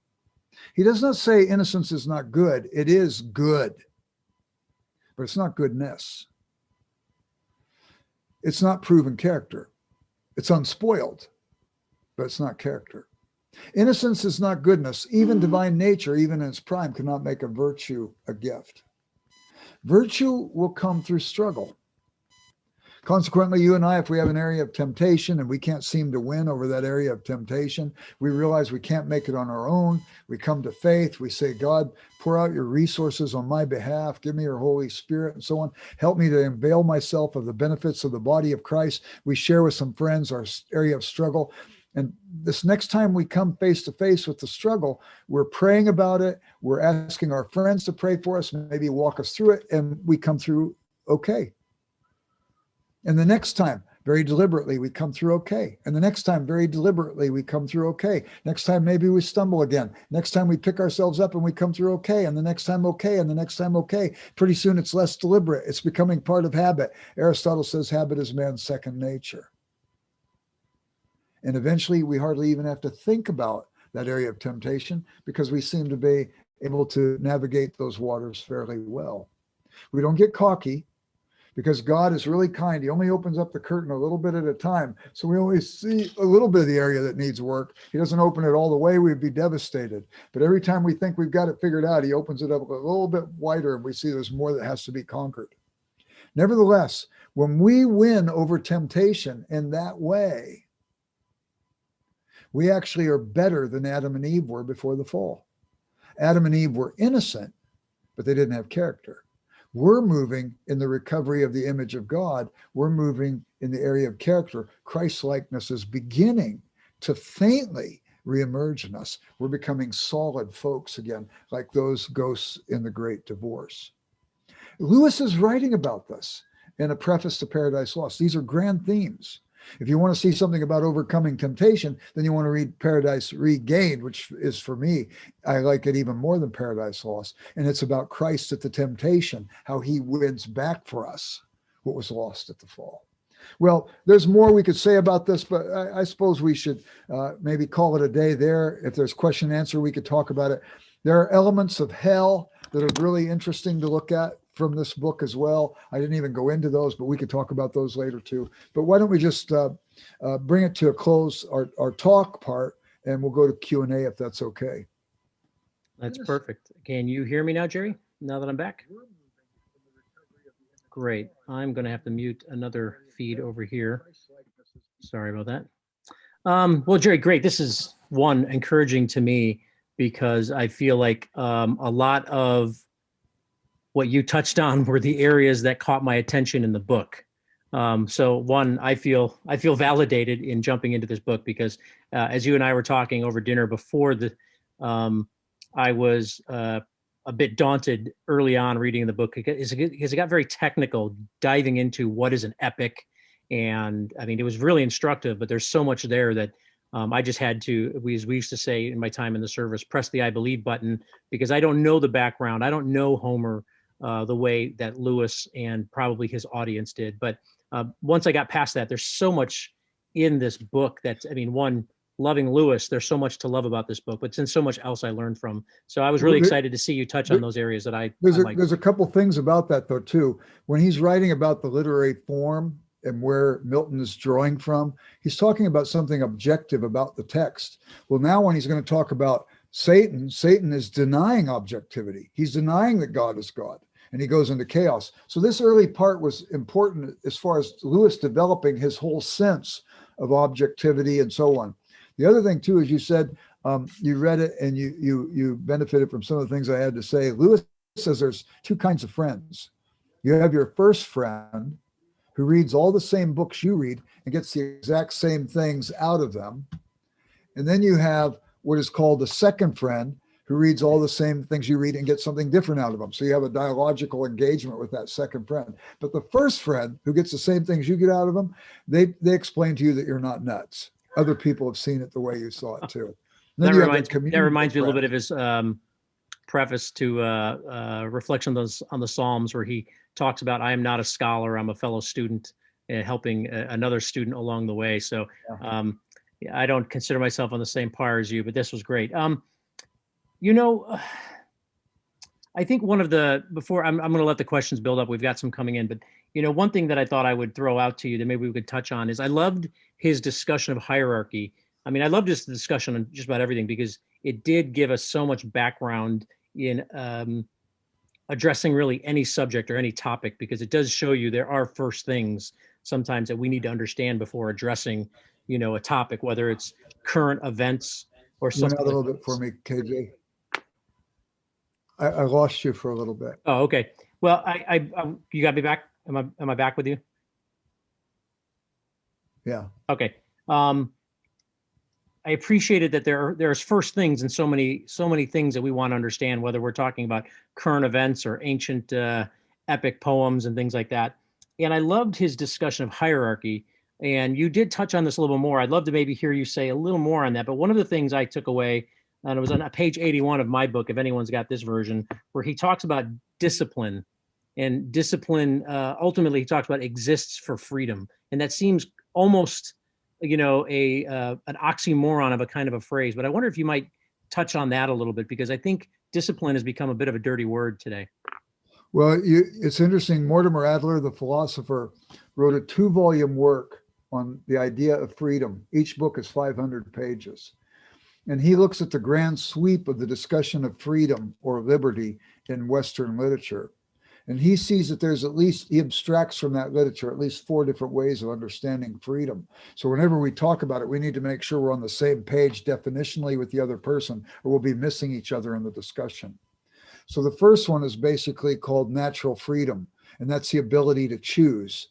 He does not say innocence is not good. It is good, but it's not goodness. It's not proven character. It's unspoiled, but it's not character. Innocence is not goodness. Even divine nature, even in its prime, cannot make a virtue a gift. Virtue will come through struggle. Consequently, you and I, if we have an area of temptation and we can't seem to win over that area of temptation, we realize we can't make it on our own. We come to faith. We say, God, pour out your resources on my behalf. Give me your Holy Spirit and so on. Help me to avail myself of the benefits of the body of Christ. We share with some friends our area of struggle. And this next time we come face to face with the struggle, we're praying about it. We're asking our friends to pray for us, maybe walk us through it, and we come through okay. And the next time, very deliberately, we come through okay. And the next time, very deliberately, we come through okay. Next time, maybe we stumble again. Next time, we pick ourselves up and we come through okay. And the next time, okay. And the next time, okay. Pretty soon, it's less deliberate. It's becoming part of habit. Aristotle says habit is man's second nature. And eventually, we hardly even have to think about that area of temptation because we seem to be able to navigate those waters fairly well. We don't get cocky, because God is really kind. He only opens up the curtain a little bit at a time. So we only see a little bit of the area that needs work. He doesn't open it all the way. We'd be devastated. But every time we think we've got it figured out, he opens it up a little bit wider and we see there's more that has to be conquered. Nevertheless, when we win over temptation in that way, we actually are better than Adam and Eve were before the fall. Adam and Eve were innocent, but they didn't have character. We're moving in the recovery of the image of God. We're moving in the area of character. Christ-likeness is beginning to faintly reemerge in us. We're becoming solid folks again, like those ghosts in the Great Divorce. Lewis is writing about this in a preface to Paradise Lost. These are grand themes. If you want to see something about overcoming temptation, then you want to read Paradise Regained, which is, for me, I like it even more than Paradise Lost. And it's about Christ at the temptation, how he wins back for us what was lost at the fall. Well, there's more we could say about this, but I suppose we should maybe call it a day there. If there's question and answer, we could talk about it. There are elements of hell that are really interesting to look at from this book as well. I didn't even go into those, but we could talk about those later too. But why don't we just bring it to a close, our talk part, and we'll go to Q&A if that's okay. That's perfect. Can you hear me now, Jerry, now that I'm back? Great. I'm going to have to mute another feed over here. Sorry about that. Well, Jerry, great. This is encouraging to me because I feel like a lot of what you touched on were the areas that caught my attention in the book. So I feel validated in jumping into this book because as you and I were talking over dinner before I was a bit daunted early on reading the book because it got very technical, diving into what is an epic. And I mean, it was really instructive, but there's so much there that I just had to, as we used to say in my time in the service, press the I believe button because I don't know the background. I don't know Homer the way that Lewis and probably his audience did. But once I got past that, there's so much in this book that, I mean, loving Lewis, there's so much to love about this book, but there's so much else I learned from. So I was really excited to see you touch on those areas that I like. There's a couple things about that though, too. When he's writing about the literary form and where Milton is drawing from, he's talking about something objective about the text. Well, now when he's going to talk about Satan is denying objectivity. He's denying that God is God, and he goes into chaos. So this early part was important as far as Lewis developing his whole sense of objectivity and so on. The other thing too, is you said you read it and you benefited from some of the things I had to say. Lewis says there's two kinds of friends. You have your first friend who reads all the same books you read and gets the exact same things out of them. And then you have what is called the second friend who reads all the same things you read and gets something different out of them. So you have a dialogical engagement with that second friend. But the first friend who gets the same things you get out of them, they explain to you that you're not nuts. Other people have seen it the way you saw it too. That reminds me a little bit of his preface to Reflection on the Psalms, where he talks about, I am not a scholar, I'm a fellow student, helping another student along the way. So I don't consider myself on the same par as you, but this was great. I think one of the, before I'm going to let the questions build up, we've got some coming in, but one thing that I thought I would throw out to you that maybe we could touch on is I loved his discussion of hierarchy. I mean, I loved this discussion on just about everything because it did give us so much background in addressing really any subject or any topic, because it does show you there are first things sometimes that we need to understand before addressing, a topic, whether it's current events or something. A little bit for me, KJ. I lost you for a little bit. Oh, okay. Well, you got me back. Am I back with you? Yeah. Okay. I appreciated that there's first things in so many things that we want to understand, whether we're talking about current events or ancient epic poems and things like that. And I loved his discussion of hierarchy. And you did touch on this a little more. I'd love to maybe hear you say a little more on that. But one of the things I took away, and it was on page 81 of my book, if anyone's got this version, where he talks about discipline. And discipline, ultimately, he talks about exists for freedom. And that seems almost, an oxymoron of a kind of a phrase. But I wonder if you might touch on that a little bit, because I think discipline has become a bit of a dirty word today. Well, it's interesting. Mortimer Adler, the philosopher, wrote a 2-volume work on the idea of freedom. Each book is 500 pages. And he looks at the grand sweep of the discussion of freedom or liberty in Western literature. And he sees that there's he abstracts from that literature at least 4 different ways of understanding freedom. So whenever we talk about it, we need to make sure we're on the same page definitionally with the other person, or we'll be missing each other in the discussion. So the first one is basically called natural freedom, and that's the ability to choose.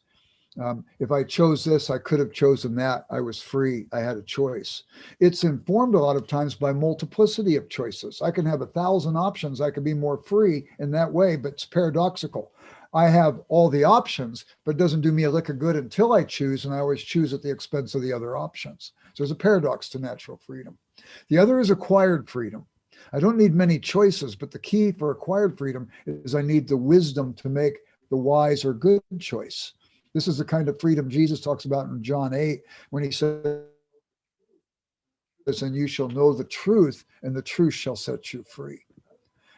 If I chose this, I could have chosen that. I was free. I had a choice. It's informed a lot of times by multiplicity of choices. I can have 1,000 options. I can be more free in that way, but it's paradoxical. I have all the options, but it doesn't do me a lick of good until I choose, and I always choose at the expense of the other options. So there's a paradox to natural freedom. The other is acquired freedom. I don't need many choices, but the key for acquired freedom is I need the wisdom to make the wise or good choice. This is the kind of freedom Jesus talks about in John 8, when he says, and you shall know the truth, and the truth shall set you free.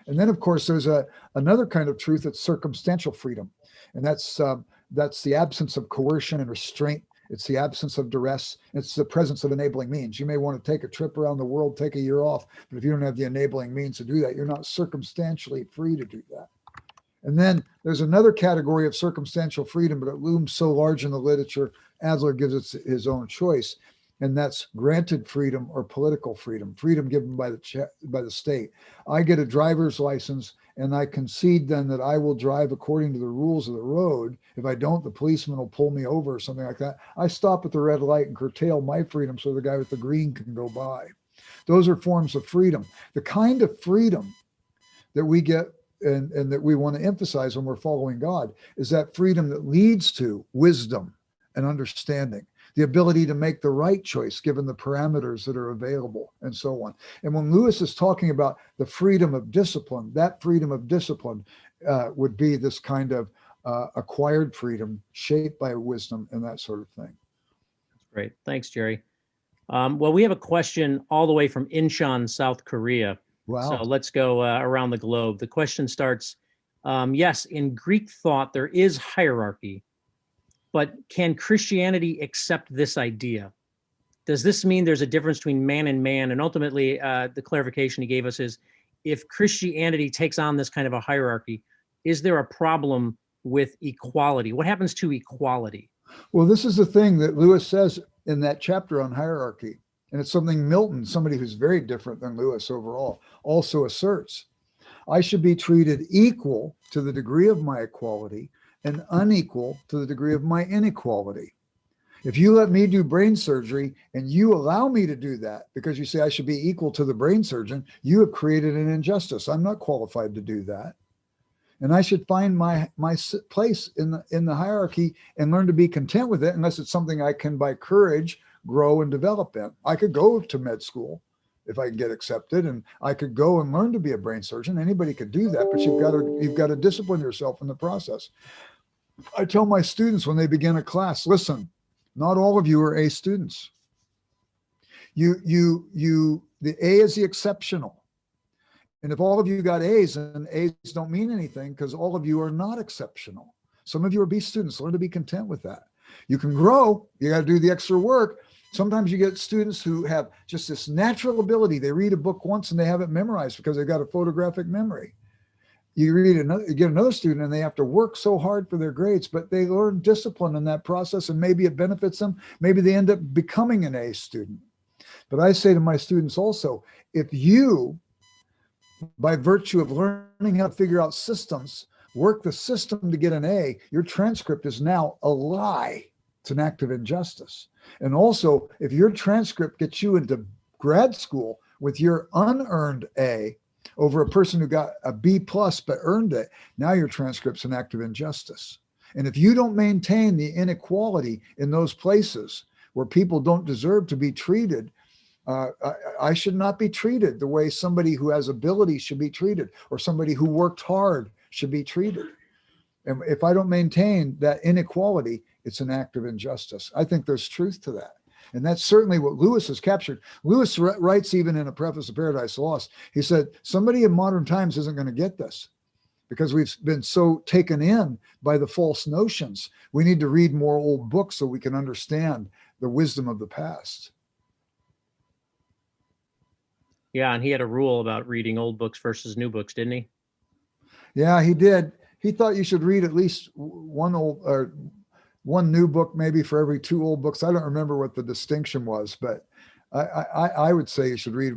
And then, of course, there's another kind of truth that's circumstantial freedom. And that's the absence of coercion and restraint. It's the absence of duress. It's the presence of enabling means. You may want to take a trip around the world, take a year off, but if you don't have the enabling means to do that, you're not circumstantially free to do that. And then there's another category of circumstantial freedom, but it looms so large in the literature, Adler gives it his own choice, and that's granted freedom or political freedom, freedom given by the state. I get a driver's license, and I concede then that I will drive according to the rules of the road. If I don't, the policeman will pull me over or something like that. I stop at the red light and curtail my freedom so the guy with the green can go by. Those are forms of freedom. The kind of freedom that we get and that we want to emphasize when we're following God is that freedom that leads to wisdom and understanding, the ability to make the right choice given the parameters that are available, and so on. And when Lewis is talking about the freedom of discipline, that freedom of discipline would be this kind of acquired freedom shaped by wisdom and that sort of thing. That's great. Thanks, Jerry. Well, we have a question all the way from Incheon, South Korea. Wow. So let's go around the globe. The question starts, yes, in Greek thought, there is hierarchy, but can Christianity accept this idea? Does this mean there's a difference between man and man? And ultimately, the clarification he gave us is, if Christianity takes on this kind of a hierarchy, is there a problem with equality? What happens to equality? Well, this is the thing that Lewis says in that chapter on hierarchy. And it's something Milton, somebody who's very different than Lewis overall, also asserts. I should be treated equal to the degree of my equality and unequal to the degree of my inequality. If you let me do brain surgery and you allow me to do that because you say I should be equal to the brain surgeon, you have created an injustice. I'm not qualified to do that. And I should find my place in the hierarchy and learn to be content with it, unless it's something I can, by courage, grow and develop in. I could go to med school if I can get accepted, and I could go and learn to be a brain surgeon. Anybody could do that, but you've got to discipline yourself in the process. I tell my students when they begin a class, listen, not all of you are A students. The A is the exceptional. And if all of you got A's, then A's don't mean anything because all of you are not exceptional. Some of you are B students. Learn to be content with that. You can grow. You got to do the extra work. Sometimes you get students who have just this natural ability. They read a book once and they have it memorized because they've got a photographic memory. You get another student and they have to work so hard for their grades, but they learn discipline in that process, and maybe it benefits them. Maybe they end up becoming an A student. But I say to my students also, if you, by virtue of learning how to figure out systems, work the system to get an A, your transcript is now a lie. It's an act of injustice. And also, if your transcript gets you into grad school with your unearned A over a person who got a B plus but earned it, now your transcript's an act of injustice. And if you don't maintain the inequality in those places where people don't deserve to be treated, I should not be treated the way somebody who has ability should be treated, or somebody who worked hard should be treated. And if I don't maintain that inequality, it's an act of injustice. I think there's truth to that. And that's certainly what Lewis has captured. Lewis writes, even in a preface to Paradise Lost, he said, somebody in modern times isn't going to get this because we've been so taken in by the false notions. We need to read more old books so we can understand the wisdom of the past. Yeah, and he had a rule about reading old books versus new books, didn't he? Yeah, he did. He thought you should read at least one old or one new book maybe for every 2 old books. I don't remember what the distinction was, but I would say you should read.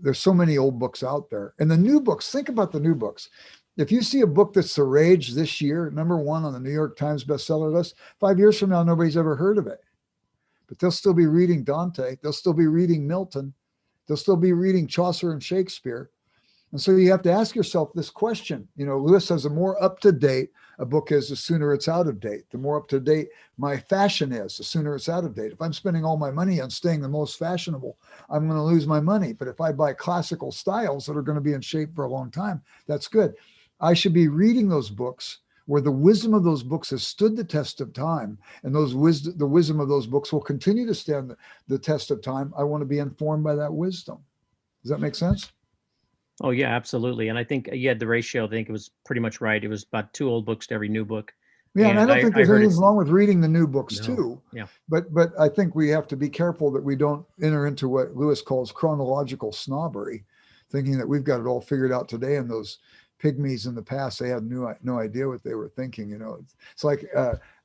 There's so many old books out there. And the new books, think about the new books. If you see a book that's the rage this year, #1 on the New York Times bestseller list, 5 years from now, nobody's ever heard of it. But they'll still be reading Dante. They'll still be reading Milton. They'll still be reading Chaucer and Shakespeare. And so you have to ask yourself this question. You know, Lewis says the more up to date a book is, the sooner it's out of date. The more up to date my fashion is, the sooner it's out of date. If I'm spending all my money on staying the most fashionable, I'm going to lose my money. But if I buy classical styles that are going to be in shape for a long time, that's good. I should be reading those books where the wisdom of those books has stood the test of time, and the wisdom of those books will continue to stand the test of time. I want to be informed by that wisdom. Does that make sense? Oh, yeah, absolutely. And I think you had the ratio. I think it was pretty much right. It was about 2 old books to every new book. Yeah, and I don't think there's anything wrong with reading the new books too. Yeah. But I think we have to be careful that we don't enter into what Lewis calls chronological snobbery, thinking that we've got it all figured out today, and those pygmies in the past, they had no idea what they were thinking. You know, it's like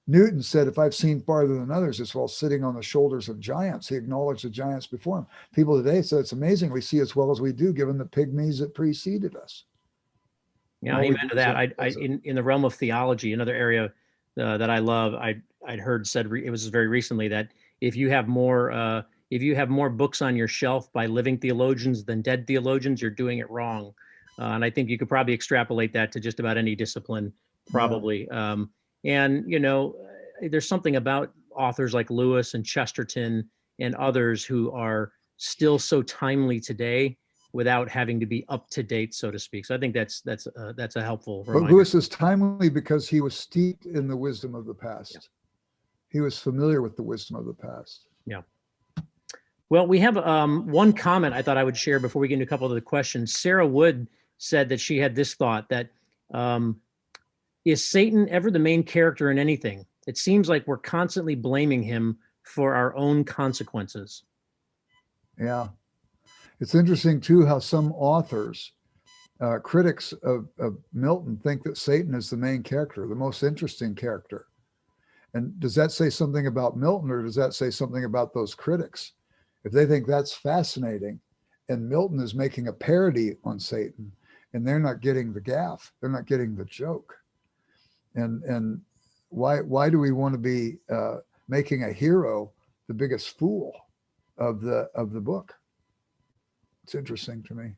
Newton said, if I've seen farther than others, it's while sitting on the shoulders of giants. He acknowledged the giants before him. People today say it's amazing we see as well as we do, given the pygmies that preceded us. Yeah, amen to that. In the realm of theology, another area that I love, I'd heard said it was very recently that if you have more books on your shelf by living theologians than dead theologians, you're doing it wrong. And I think you could probably extrapolate that to just about any discipline, probably. Yeah. And, you know, there's something about authors like Lewis and Chesterton and others who are still so timely today without having to be up to date, so to speak. So I think that's a helpful reminder. But Lewis is timely because he was steeped in the wisdom of the past. Yeah. He was familiar with the wisdom of the past. Yeah. Well, we have one comment I thought I would share before we get into a couple of the questions. Sarah Wood said that she had this thought that, is Satan ever the main character in anything? It seems like we're constantly blaming him for our own consequences. Yeah. It's interesting, too, how some authors, critics of Milton, think that Satan is the main character, the most interesting character. And does that say something about Milton, or does that say something about those critics? If they think that's fascinating, and Milton is making a parody on Satan, and they're not getting the gaffe, they're not getting the joke. And why do we want to be making a hero the biggest fool of the book? It's interesting to me.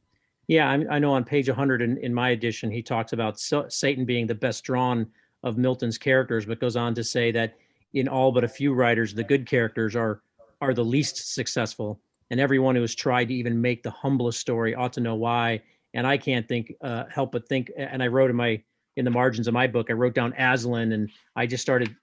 Yeah, I know on page 100 in my edition, he talks about Satan being the best drawn of Milton's characters, but goes on to say that in all but a few writers, the good characters are the least successful, and everyone who has tried to even make the humblest story ought to know why. And I can't help but think, and I wrote in the margins of my book, I wrote down Aslan, and I just started,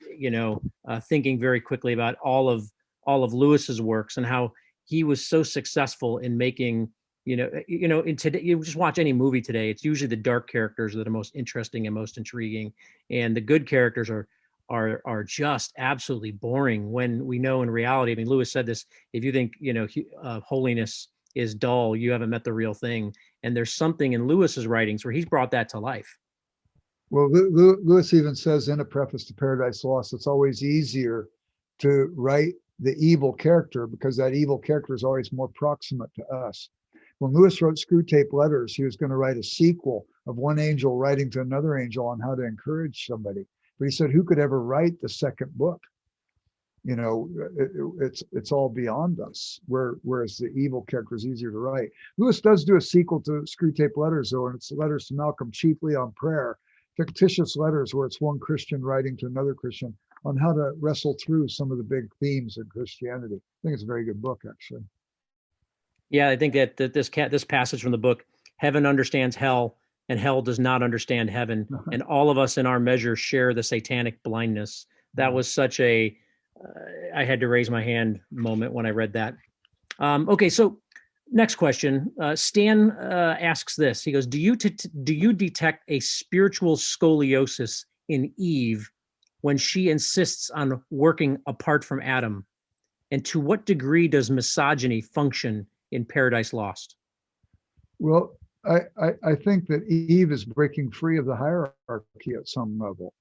thinking very quickly about all of Lewis's works and how he was so successful in making, in today, you just watch any movie today, it's usually the dark characters that are most interesting and most intriguing, and the good characters are just absolutely boring, when we know in reality, I mean, Lewis said this, if you think, holiness is dull, you haven't met the real thing. And there's something in Lewis's writings where he's brought that to life. Well, Lewis even says in a preface to Paradise Lost, it's always easier to write the evil character because that evil character is always more proximate to us. When Lewis wrote Screwtape Letters, he was going to write a sequel of one angel writing to another angel on how to encourage somebody. But he said, who could ever write the second book? It's all beyond us, whereas the evil character is easier to write. Lewis does do a sequel to Screwtape Letters, though, and it's letters to Malcolm chiefly on prayer. fictitious letters where it's one Christian writing to another Christian on how to wrestle through some of the big themes in Christianity. I think it's a very good book, actually. Yeah, I think that this passage from the book, heaven understands hell, and hell does not understand heaven, and all of us in our measure share the satanic blindness. That was such a I had to raise my hand moment when I read that. Okay, so next question. Stan asks this. He goes, do you detect a spiritual scoliosis in Eve when she insists on working apart from Adam? And to what degree does misogyny function in Paradise Lost? Well, I think that Eve is breaking free of the hierarchy at some level.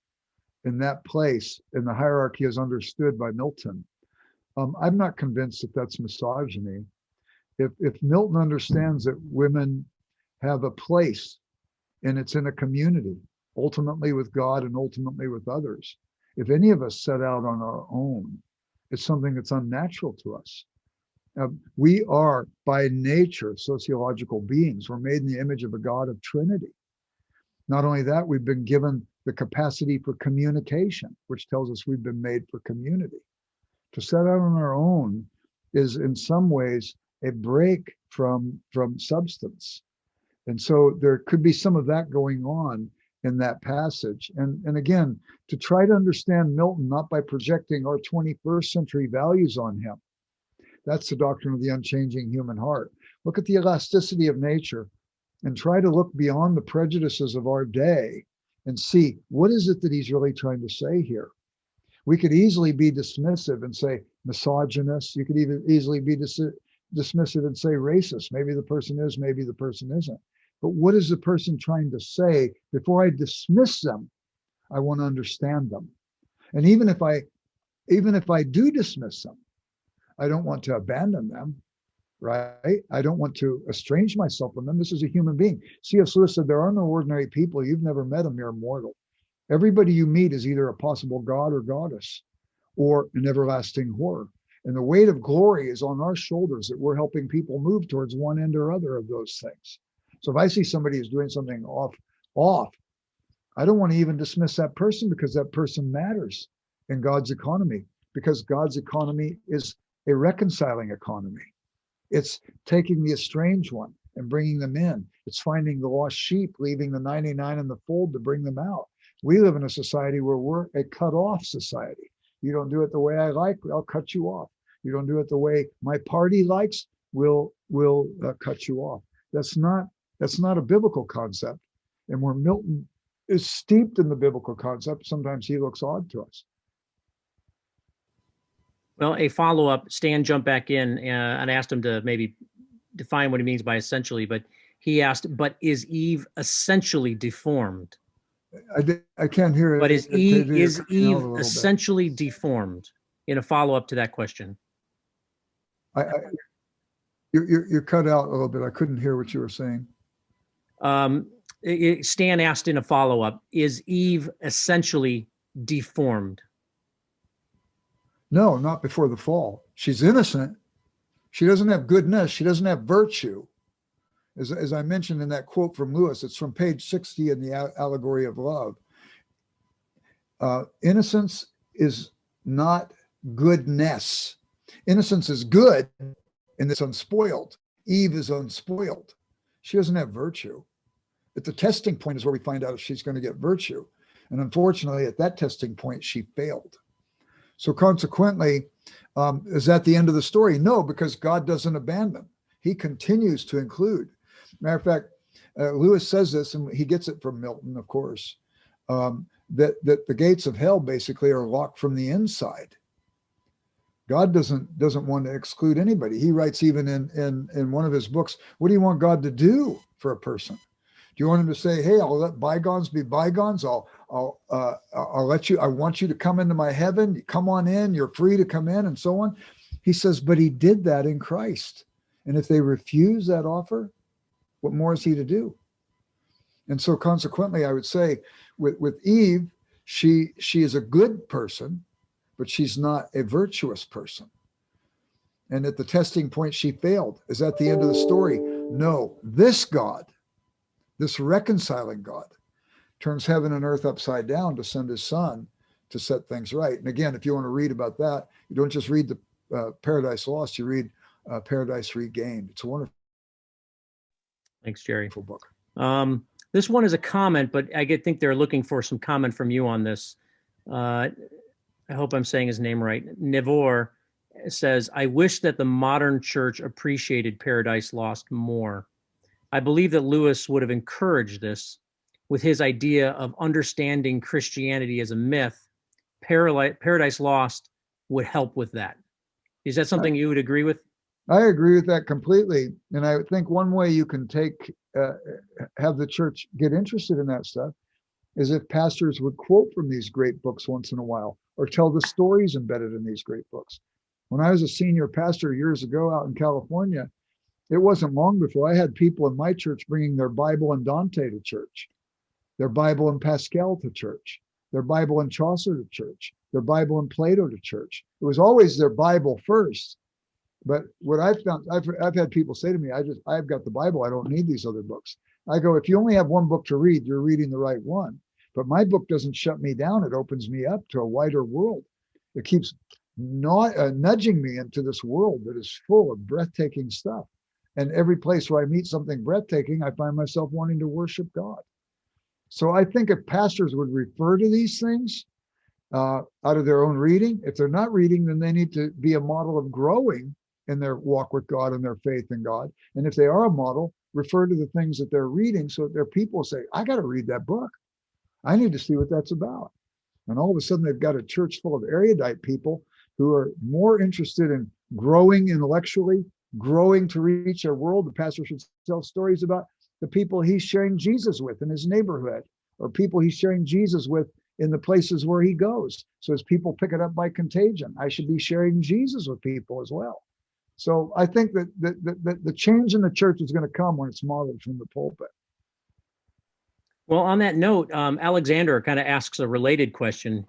In that place, and the hierarchy is understood by Milton. I'm not convinced that that's misogyny. If Milton understands that women have a place and it's in a community, ultimately with God and ultimately with others, if any of us set out on our own, it's something that's unnatural to us. We are by nature sociological beings. We're made in the image of a God of Trinity. Not only that, we've been given the capacity for communication, which tells us we've been made for community. To set out on our own is in some ways a break from substance. And so there could be some of that going on in that passage. And again, to try to understand Milton, not by projecting our 21st century values on him. That's the doctrine of the unchanging human heart. Look at the elasticity of nature and try to look beyond the prejudices of our day and see what is it that he's really trying to say here. We could easily be dismissive and say misogynist. You could even easily be dismissive and say racist. Maybe the person is, maybe the person isn't. But what is the person trying to say? Before I dismiss them, I want to understand them. And even if I do dismiss them, I don't want to abandon them, right? I don't want to estrange myself from them. This is a human being. C.S. Lewis said, there are no ordinary people. You've never met a mere mortal. Everybody you meet is either a possible god or goddess or an everlasting horror. And the weight of glory is on our shoulders that we're helping people move towards one end or other of those things. So if I see somebody who's doing something off, I don't want to even dismiss that person because that person matters in God's economy, because God's economy is a reconciling economy. It's taking the estranged one and bringing them in. It's finding the lost sheep, leaving the 99 in the fold to bring them out. We live in a society where we're a cut-off society. You don't do it the way I like, I'll cut you off. You don't do it the way my party likes, we'll cut you off. That's not a biblical concept. And where Milton is steeped in the biblical concept, sometimes he looks odd to us. Well, a follow-up, Stan jumped back in and asked him to maybe define what he means by essentially, but he asked, but is Eve essentially deformed? I can't hear it. But is Eve essentially deformed? In a follow-up to that question. You're cut out a little bit. I couldn't hear what you were saying. Stan asked in a follow-up, is Eve essentially deformed? No, not before the fall. She's innocent. She doesn't have goodness. She doesn't have virtue. As I mentioned in that quote from Lewis, it's from page 60 in the Allegory of Love. Innocence is not goodness. Innocence is good and it's unspoiled. Eve is unspoiled. She doesn't have virtue. At the testing point is where we find out if she's going to get virtue. And unfortunately, at that testing point, she failed. So consequently, is that the end of the story? No, because God doesn't abandon. He continues to include. Matter of fact, Lewis says this, and he gets it from Milton, of course, that the gates of hell basically are locked from the inside. God doesn't want to exclude anybody. He writes even in one of his books, what do you want God to do for a person? Do you want him to say, hey, I'll let bygones be bygones. I'll let you, I want you to come into my heaven. Come on in, you're free to come in and so on. He says, but he did that in Christ. And if they refuse that offer, what more is he to do? And so consequently, I would say with Eve, she is a good person, but she's not a virtuous person. And at the testing point, she failed. Is that the end of the story? No, this God, this reconciling God, turns heaven and earth upside down to send his son to set things right. And again, if you want to read about that, you don't just read the Paradise Lost, you read Paradise Regained. It's a wonderful Thanks, Jerry. book. This one is a comment, but I think they're looking for some comment from you on this. I hope I'm saying his name right. Nivor says, I wish that the modern church appreciated Paradise Lost more. I believe that Lewis would have encouraged this with his idea of understanding Christianity as a myth. Paradise Lost would help with that. Is that something you would agree with? I agree with that completely. And I think one way you can have the church get interested in that stuff is if pastors would quote from these great books once in a while, or tell the stories embedded in these great books. When I was a senior pastor years ago out in California, it wasn't long before I had people in my church bringing their Bible and Dante to church, their Bible and Pascal to church, their Bible and Chaucer to church, their Bible and Plato to church. It was always their Bible first. But what I've found, I've had people say to me, I've got the Bible, I don't need these other books. I go, if you only have one book to read, you're reading the right one. But my book doesn't shut me down. It opens me up to a wider world. It keeps nudging me into this world that is full of breathtaking stuff. And every place where I meet something breathtaking, I find myself wanting to worship God. So I think if pastors would refer to these things out of their own reading, if they're not reading, then they need to be a model of growing in their walk with God and their faith in God. And if they are a model, refer to the things that they're reading so that their people say, I got to read that book. I need to see what that's about. And all of a sudden they've got a church full of erudite people who are more interested in growing intellectually, growing to reach their world. The pastor should tell stories about the people he's sharing Jesus with in his neighborhood, or people he's sharing Jesus with in the places where he goes. So as people pick it up by contagion, I should be sharing Jesus with people as well. So I think that the change in the church is going to come when it's modeled from the pulpit. Well, on that note, Alexander kind of asks a related question.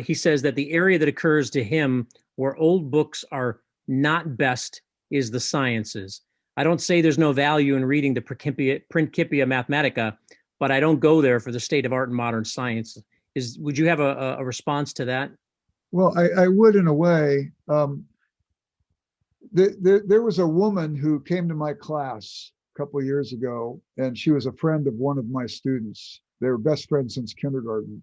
He says that the area that occurs to him where old books are not best is the sciences. I don't say there's no value in reading the Principia Mathematica, but I don't go there for the state of art and modern science. Would you have a response to that? Well, I would in a way. There was a woman who came to my class a couple of years ago, and she was a friend of one of my students. They were best friends since kindergarten.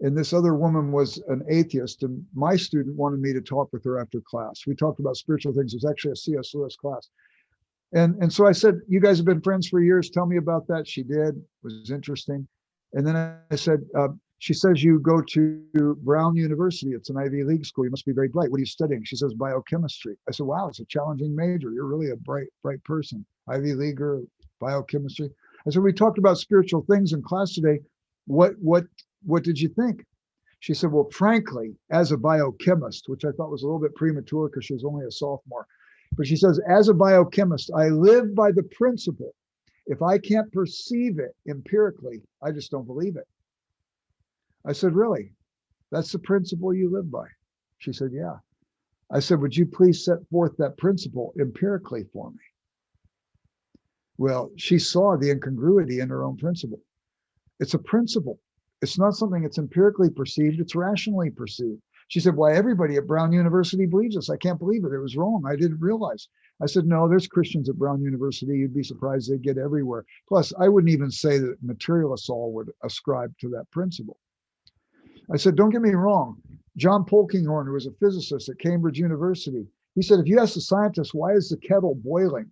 And this other woman was an atheist, and my student wanted me to talk with her after class. We talked about spiritual things. It was actually a C.S. Lewis class. And so I said, you guys have been friends for years. Tell me about that. She did. It was interesting. And then I said, she says you go to Brown University. It's an Ivy League school. You must be very bright. What are you studying? She says biochemistry. I said, wow, it's a challenging major. You're really a bright person. Ivy Leaguer, biochemistry. I said, we talked about spiritual things in class today. What did you think? She said, well, frankly, as a biochemist, which I thought was a little bit premature because she was only a sophomore, but she says, as a biochemist, I live by the principle. If I can't perceive it empirically, I just don't believe it. I said, really? That's the principle you live by? She said, yeah. I said, would you please set forth that principle empirically for me? Well, she saw the incongruity in her own principle. It's a principle. It's not something that's empirically perceived, it's rationally perceived. She said, why, everybody at Brown University believes this. I can't believe it. It was wrong. I didn't realize. I said, no, there's Christians at Brown University. You'd be surprised they get everywhere. Plus, I wouldn't even say that materialists all would ascribe to that principle. I said, don't get me wrong. John Polkinghorne, who was a physicist at Cambridge University, he said, if you ask the scientist, why is the kettle boiling?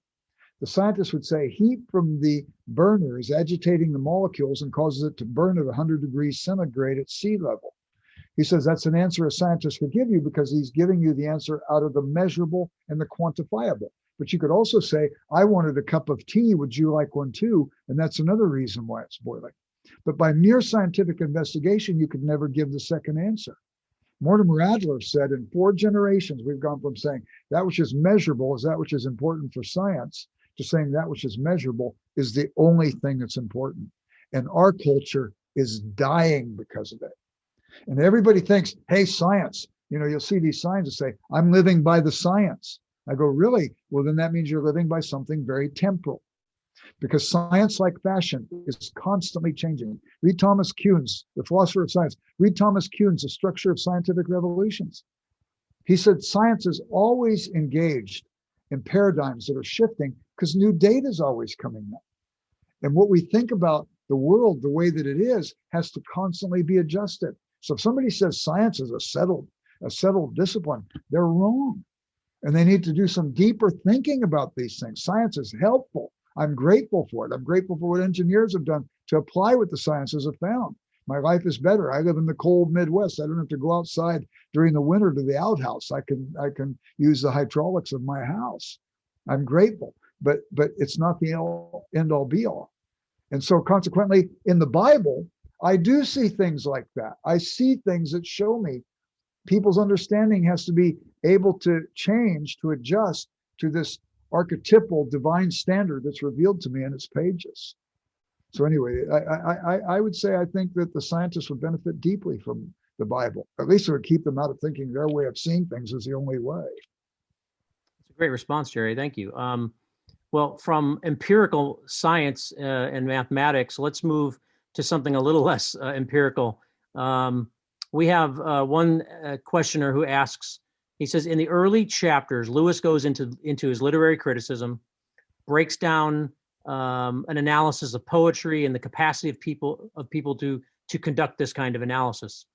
The scientist would say, heat from the burner is agitating the molecules and causes it to burn at 100 degrees centigrade at sea level. He says that's an answer a scientist could give you because he's giving you the answer out of the measurable and the quantifiable. But you could also say, I wanted a cup of tea. Would you like one too? And that's another reason why it's boiling. But by mere scientific investigation, you could never give the second answer. Mortimer Adler said in 4 generations, we've gone from saying that which is measurable is that which is important for science to saying that which is measurable is the only thing that's important. And our culture is dying because of it. And everybody thinks, hey, science, you'll see these signs that say, I'm living by the science. I go, really? Well, then that means you're living by something very temporal. because science, like fashion, is constantly changing. Read Thomas Kuhn's, the philosopher of science. Read Thomas Kuhn's The Structure of Scientific Revolutions. He said science is always engaged in paradigms that are shifting because new data is always coming up. And what we think about the world, the way that it is, has to constantly be adjusted. So if somebody says science is a settled discipline, they're wrong. And they need to do some deeper thinking about these things. Science is helpful. I'm grateful for it. I'm grateful for what engineers have done to apply what the sciences have found. My life is better. I live in the cold Midwest. I don't have to go outside during the winter to the outhouse. I can use the hydraulics of my house. I'm grateful, but it's not the end all be all. And so consequently, in the Bible, I do see things like that. I see things that show me people's understanding has to be able to change, to adjust to this archetypal divine standard that's revealed to me in its pages. So anyway, I would say I think that the scientists would benefit deeply from the Bible. At least it would keep them out of thinking their way of seeing things is the only way. It's a great response, Jerry. Thank you. Well, from empirical science and mathematics, let's move to something a little less empirical. We have one questioner who asks, he says, in the early chapters, Lewis goes into his literary criticism, breaks down an analysis of poetry and the capacity of people to conduct this kind of analysis.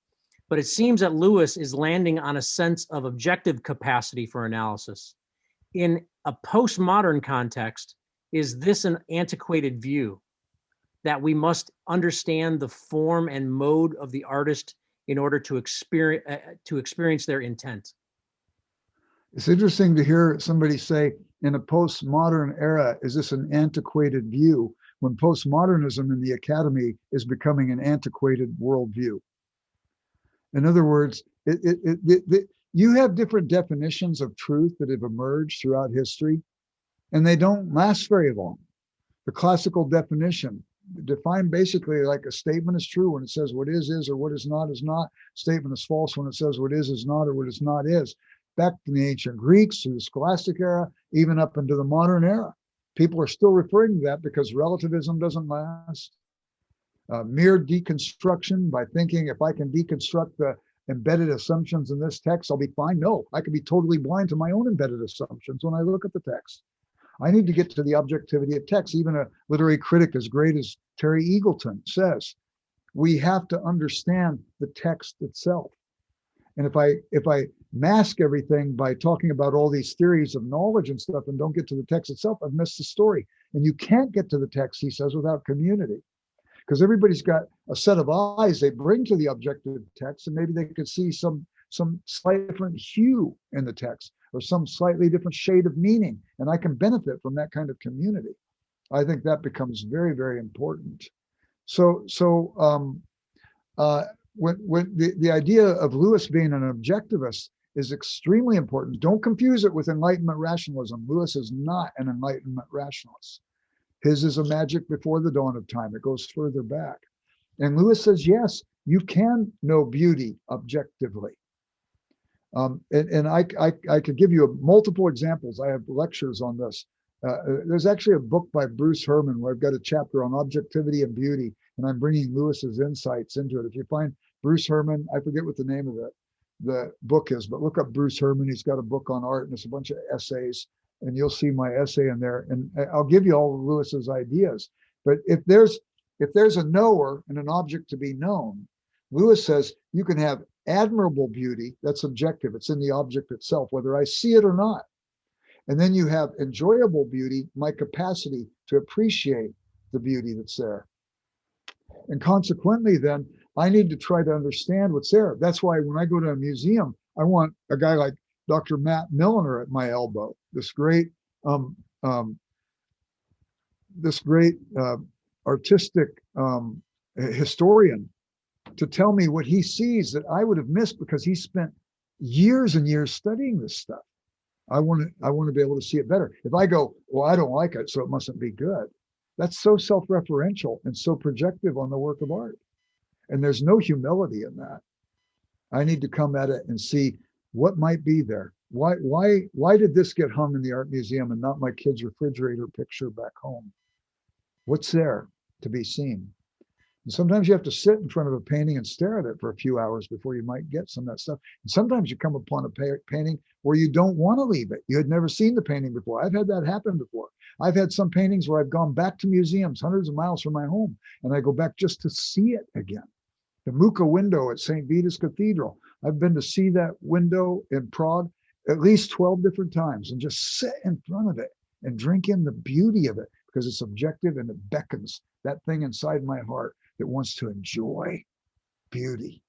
But it seems that Lewis is landing on a sense of objective capacity for analysis. In a postmodern context, is this an antiquated view that we must understand the form and mode of the artist in order to experience their intent? It's interesting to hear somebody say, in a postmodern era, is this an antiquated view, when postmodernism in the academy is becoming an antiquated worldview. In other words, you have different definitions of truth that have emerged throughout history, and they don't last very long. The classical definition, defined basically like a statement is true when it says what is, or what is not, is not. Statement is false when it says what is not, or what is not is. Back to the ancient Greeks, to the scholastic era, even up into the modern era. People are still referring to that because relativism doesn't last. Mere deconstruction by thinking if I can deconstruct the embedded assumptions in this text, I'll be fine. No, I can be totally blind to my own embedded assumptions when I look at the text. I need to get to the objectivity of text. Even a literary critic as great as Terry Eagleton says, we have to understand the text itself. And if I mask everything by talking about all these theories of knowledge and stuff and don't get to the text itself, I've missed the story. And you can't get to the text, he says, without community. Because everybody's got a set of eyes they bring to the objective text, and maybe they could see some slightly different hue in the text or some slightly different shade of meaning. And I can benefit from that kind of community. I think that becomes very, very important. So when the idea of Lewis being an objectivist is extremely important. Don't confuse it with Enlightenment rationalism. Lewis is not an Enlightenment rationalist. His is a magic before the dawn of time. It goes further back. And Lewis says, yes, you can know beauty objectively. And I could give you multiple examples. I have lectures on this. There's actually a book by Bruce Herman where I've got a chapter on objectivity and beauty, and I'm bringing Lewis's insights into it. If you find Bruce Herman, I forget what the name of the book is, but look up Bruce Herman. He's got a book on art, and it's a bunch of essays, and you'll see my essay in there. And I'll give you all of Lewis's ideas. But if there's a knower and an object to be known, Lewis says you can have admirable beauty. That's objective. It's in the object itself, whether I see it or not. And then you have enjoyable beauty, my capacity to appreciate the beauty that's there. And consequently, then, I need to try to understand what's there. That's why when I go to a museum, I want a guy like Dr. Matt Milliner at my elbow, this great artistic historian, to tell me what he sees that I would have missed because he spent years and years studying this stuff. I want to be able to see it better. If I go, well, I don't like it, so it mustn't be good. That's so self-referential and so projective on the work of art. And there's no humility in that. I need to come at it and see what might be there. Why did this get hung in the art museum and not my kid's refrigerator picture back home? What's there to be seen? And sometimes you have to sit in front of a painting and stare at it for a few hours before you might get some of that stuff. And sometimes you come upon a painting where you don't want to leave it. You had never seen the painting before. I've had that happen before. I've had some paintings where I've gone back to museums hundreds of miles from my home, and I go back just to see it again. The Mucha window at St. Vitus Cathedral. I've been to see that window in Prague at least 12 different times and just sit in front of it and drink in the beauty of it because it's objective and it beckons that thing inside my heart that wants to enjoy beauty.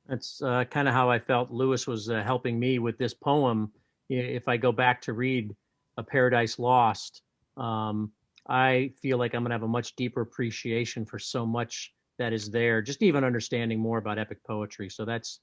That's kind of how I felt Lewis was helping me with this poem. If I go back to read A Paradise Lost, I feel like I'm going to have a much deeper appreciation for so much that is there, just even understanding more about epic poetry. So that's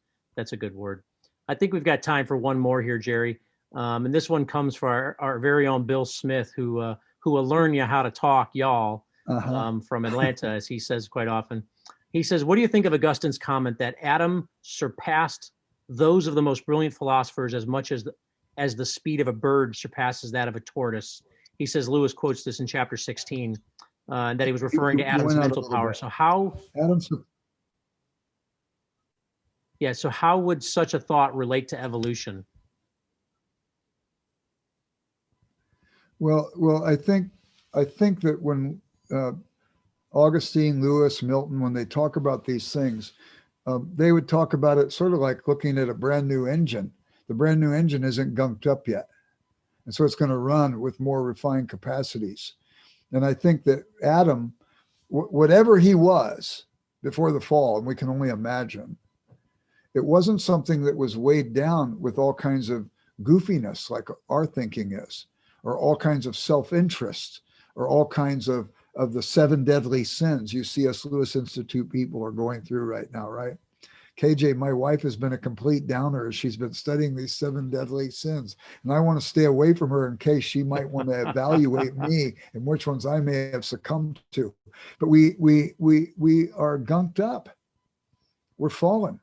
a good word. I think we've got time for one more here, Jerry. And this one comes from our very own Bill Smith, who will learn you how to talk, y'all, from Atlanta, as he says quite often. He says, what do you think of Augustine's comment that Adam surpassed those of the most brilliant philosophers as much as the speed of a bird surpasses that of a tortoise? He says Lewis quotes this in chapter 16, and that he was referring to Adam's mental power. So how would such a thought relate to evolution? Well, I think that when Augustine, Lewis, Milton, when they talk about these things, they would talk about it sort of like looking at a brand new engine. The brand new engine isn't gunked up yet. And so it's going to run with more refined capacities. And I think that Adam, whatever he was before the fall, and we can only imagine, it wasn't something that was weighed down with all kinds of goofiness like our thinking is, or all kinds of self-interest, or all kinds of the 7 deadly sins you C.S. Lewis Institute people are going through right now, right? KJ, my wife has been a complete downer as she's been studying these 7 deadly sins. And I want to stay away from her in case she might want to evaluate me and which ones I may have succumbed to. But we are gunked up. We're fallen.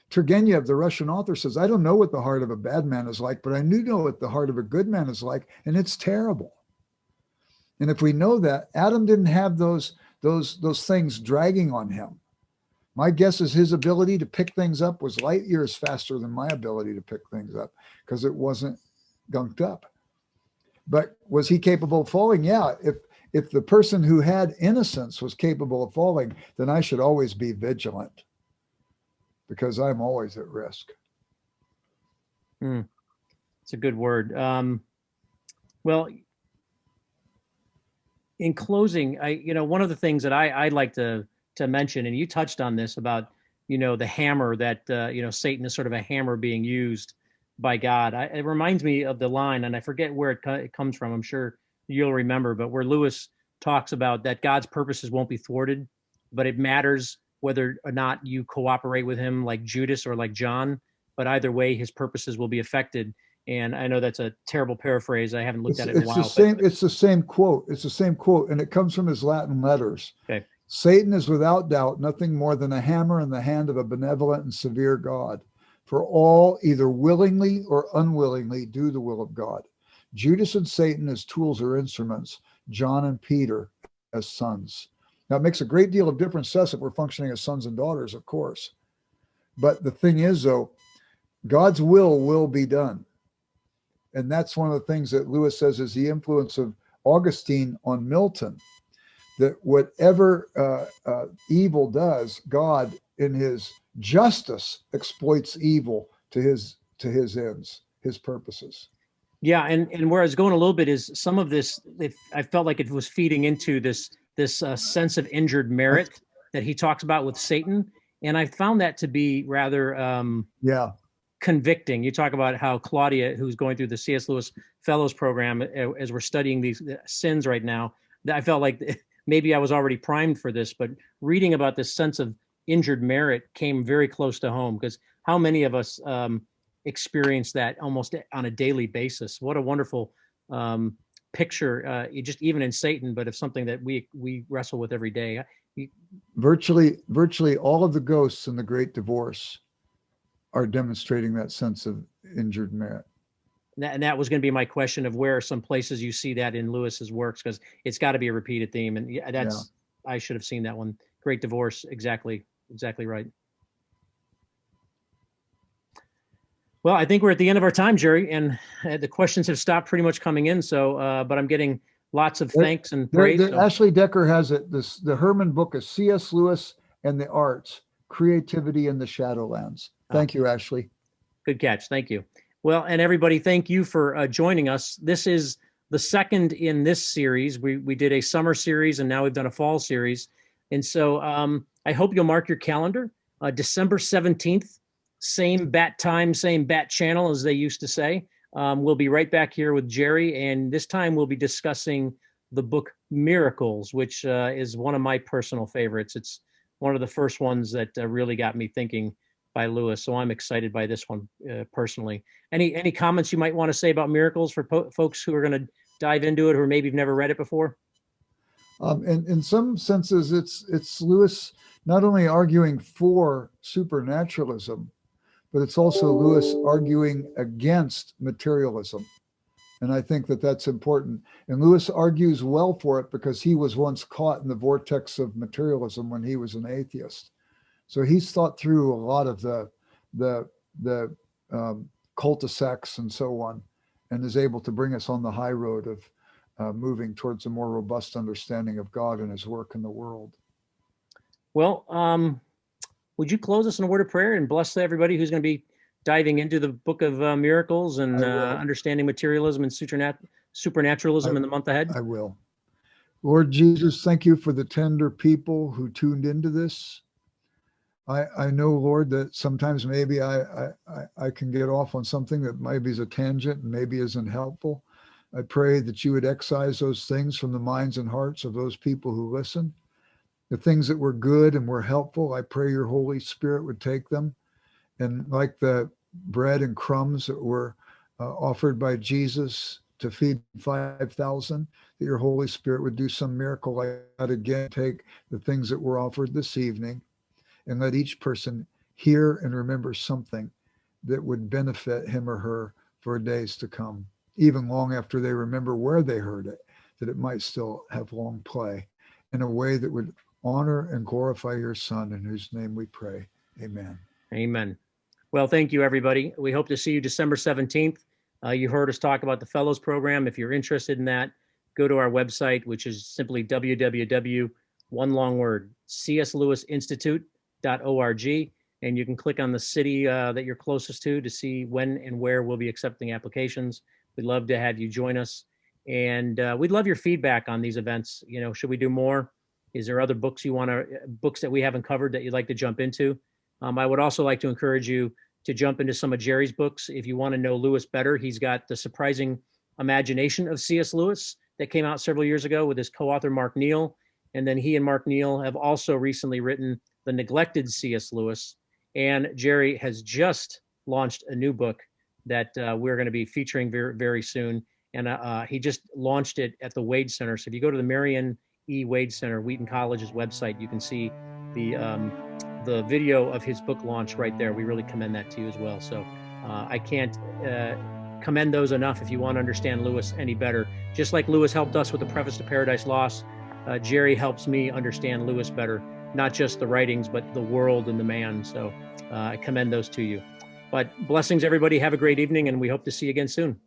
Turgenev, the Russian author, says, I don't know what the heart of a bad man is like, but I do know what the heart of a good man is like, and it's terrible. And if we know that, Adam didn't have those things dragging on him. My guess is his ability to pick things up was light years faster than my ability to pick things up because it wasn't gunked up. But was he capable of falling? Yeah. If the person who had innocence was capable of falling, then I should always be vigilant because I'm always at risk. It's a good word. Well, in closing, one of the things that I'd like to mention, and you touched on this about, the hammer that, Satan is sort of a hammer being used by God. It reminds me of the line, and I forget where it comes from. I'm sure you'll remember, but where Lewis talks about that God's purposes won't be thwarted, but it matters whether or not you cooperate with him like Judas or like John, but either way, his purposes will be affected. And I know that's a terrible paraphrase. I haven't looked at it in a while. It's the same quote. It's the same quote, and it comes from his Latin letters. Okay. Satan is without doubt nothing more than a hammer in the hand of a benevolent and severe God. For all either willingly or unwillingly do the will of God. Judas and Satan as tools or instruments, John and Peter as sons. Now, it makes a great deal of difference to us if we're functioning as sons and daughters, of course. But the thing is, though, God's will be done. And that's one of the things that Lewis says is the influence of Augustine on Milton, that whatever evil does, God in his justice exploits evil to his ends, his purposes. Yeah, and where I was going a little bit is some of this, I felt like it was feeding into this sense of injured merit that he talks about with Satan. And I found that to be rather convicting. You talk about how Claudia, who's going through the C.S. Lewis Fellows Program, as we're studying these sins right now, I felt like maybe I was already primed for this, but reading about this sense of injured merit came very close to home, because how many of us experience that almost on a daily basis? What a wonderful picture, just even in Satan, but of something that we wrestle with every day. Virtually all of the ghosts in the Great Divorce are demonstrating that sense of injured merit. And that was going to be my question of where are some places you see that in Lewis's works, because it's got to be a repeated theme. And yeah, that's, I should have seen that one. Great Divorce. Exactly right. Well, I think we're at the end of our time, Jerry, and the questions have stopped pretty much coming in. So, but I'm getting lots of thanks and praise. So. Ashley Decker has it. The Herman book is C.S. Lewis and the Arts, Creativity in the Shadowlands. Thank you, Ashley. Good catch. Thank you. Well, and everybody, thank you for joining us. This is the second in this series. We did a summer series, and now we've done a fall series. And so I hope you'll mark your calendar. December 17th, same bat time, same bat channel, as they used to say. We'll be right back here with Jerry, and this time we'll be discussing the book Miracles, which is one of my personal favorites. It's one of the first ones that really got me thinking by Lewis. So I'm excited by this one personally. Any comments you might want to say about Miracles for folks who are going to dive into it, or maybe have never read it before? And in some senses, it's Lewis not only arguing for supernaturalism, but it's also Lewis arguing against materialism. And I think that that's important. And Lewis argues well for it because he was once caught in the vortex of materialism when he was an atheist. So he's thought through a lot of the cul-de-sacs and so on, and is able to bring us on the high road of moving towards a more robust understanding of God and his work in the world. Well, would you close us in a word of prayer and bless everybody who's going to be diving into the book of Miracles and understanding materialism and supernaturalism in the month ahead? I will. Lord Jesus, thank you for the tender people who tuned into this. I know, Lord, that sometimes maybe I can get off on something that maybe is a tangent and maybe isn't helpful. I pray that you would excise those things from the minds and hearts of those people who listen. The things that were good and were helpful, I pray your Holy Spirit would take them. And like the bread and crumbs that were offered by Jesus to feed 5,000, that your Holy Spirit would do some miracle like that again. Take the things that were offered this evening and let each person hear and remember something that would benefit him or her for days to come, even long after they remember where they heard it, that it might still have long play in a way that would honor and glorify your Son, in whose name we pray. Amen. Amen. Well, thank you, everybody. We hope to see you December 17th. You heard us talk about the Fellows Program. If you're interested in that, go to our website, which is simply cslewisinstitute.org, and you can click on the city that you're closest to see when and where we'll be accepting applications. We'd love to have you join us, and we'd love your feedback on these events. You know, should we do more? Is there other books books that we haven't covered that you'd like to jump into? I would also like to encourage you to jump into some of Jerry's books. If you want to know Lewis better, he's got The Surprising Imagination of C.S. Lewis that came out several years ago with his co-author, Mark Neal. And then he and Mark Neal have also recently written The Neglected C.S. Lewis. And Jerry has just launched a new book that we're going to be featuring very, very soon. And he just launched it at the Wade Center. So if you go to the Marion E. Wade Center, Wheaton College's website, you can see the video of his book launch right there. We really commend that to you as well. So I can't commend those enough if you want to understand Lewis any better. Just like Lewis helped us with the Preface to Paradise Lost, Jerry helps me understand Lewis better, not just the writings, but the world and the man. So I commend those to you. But blessings, everybody. Have a great evening, and we hope to see you again soon.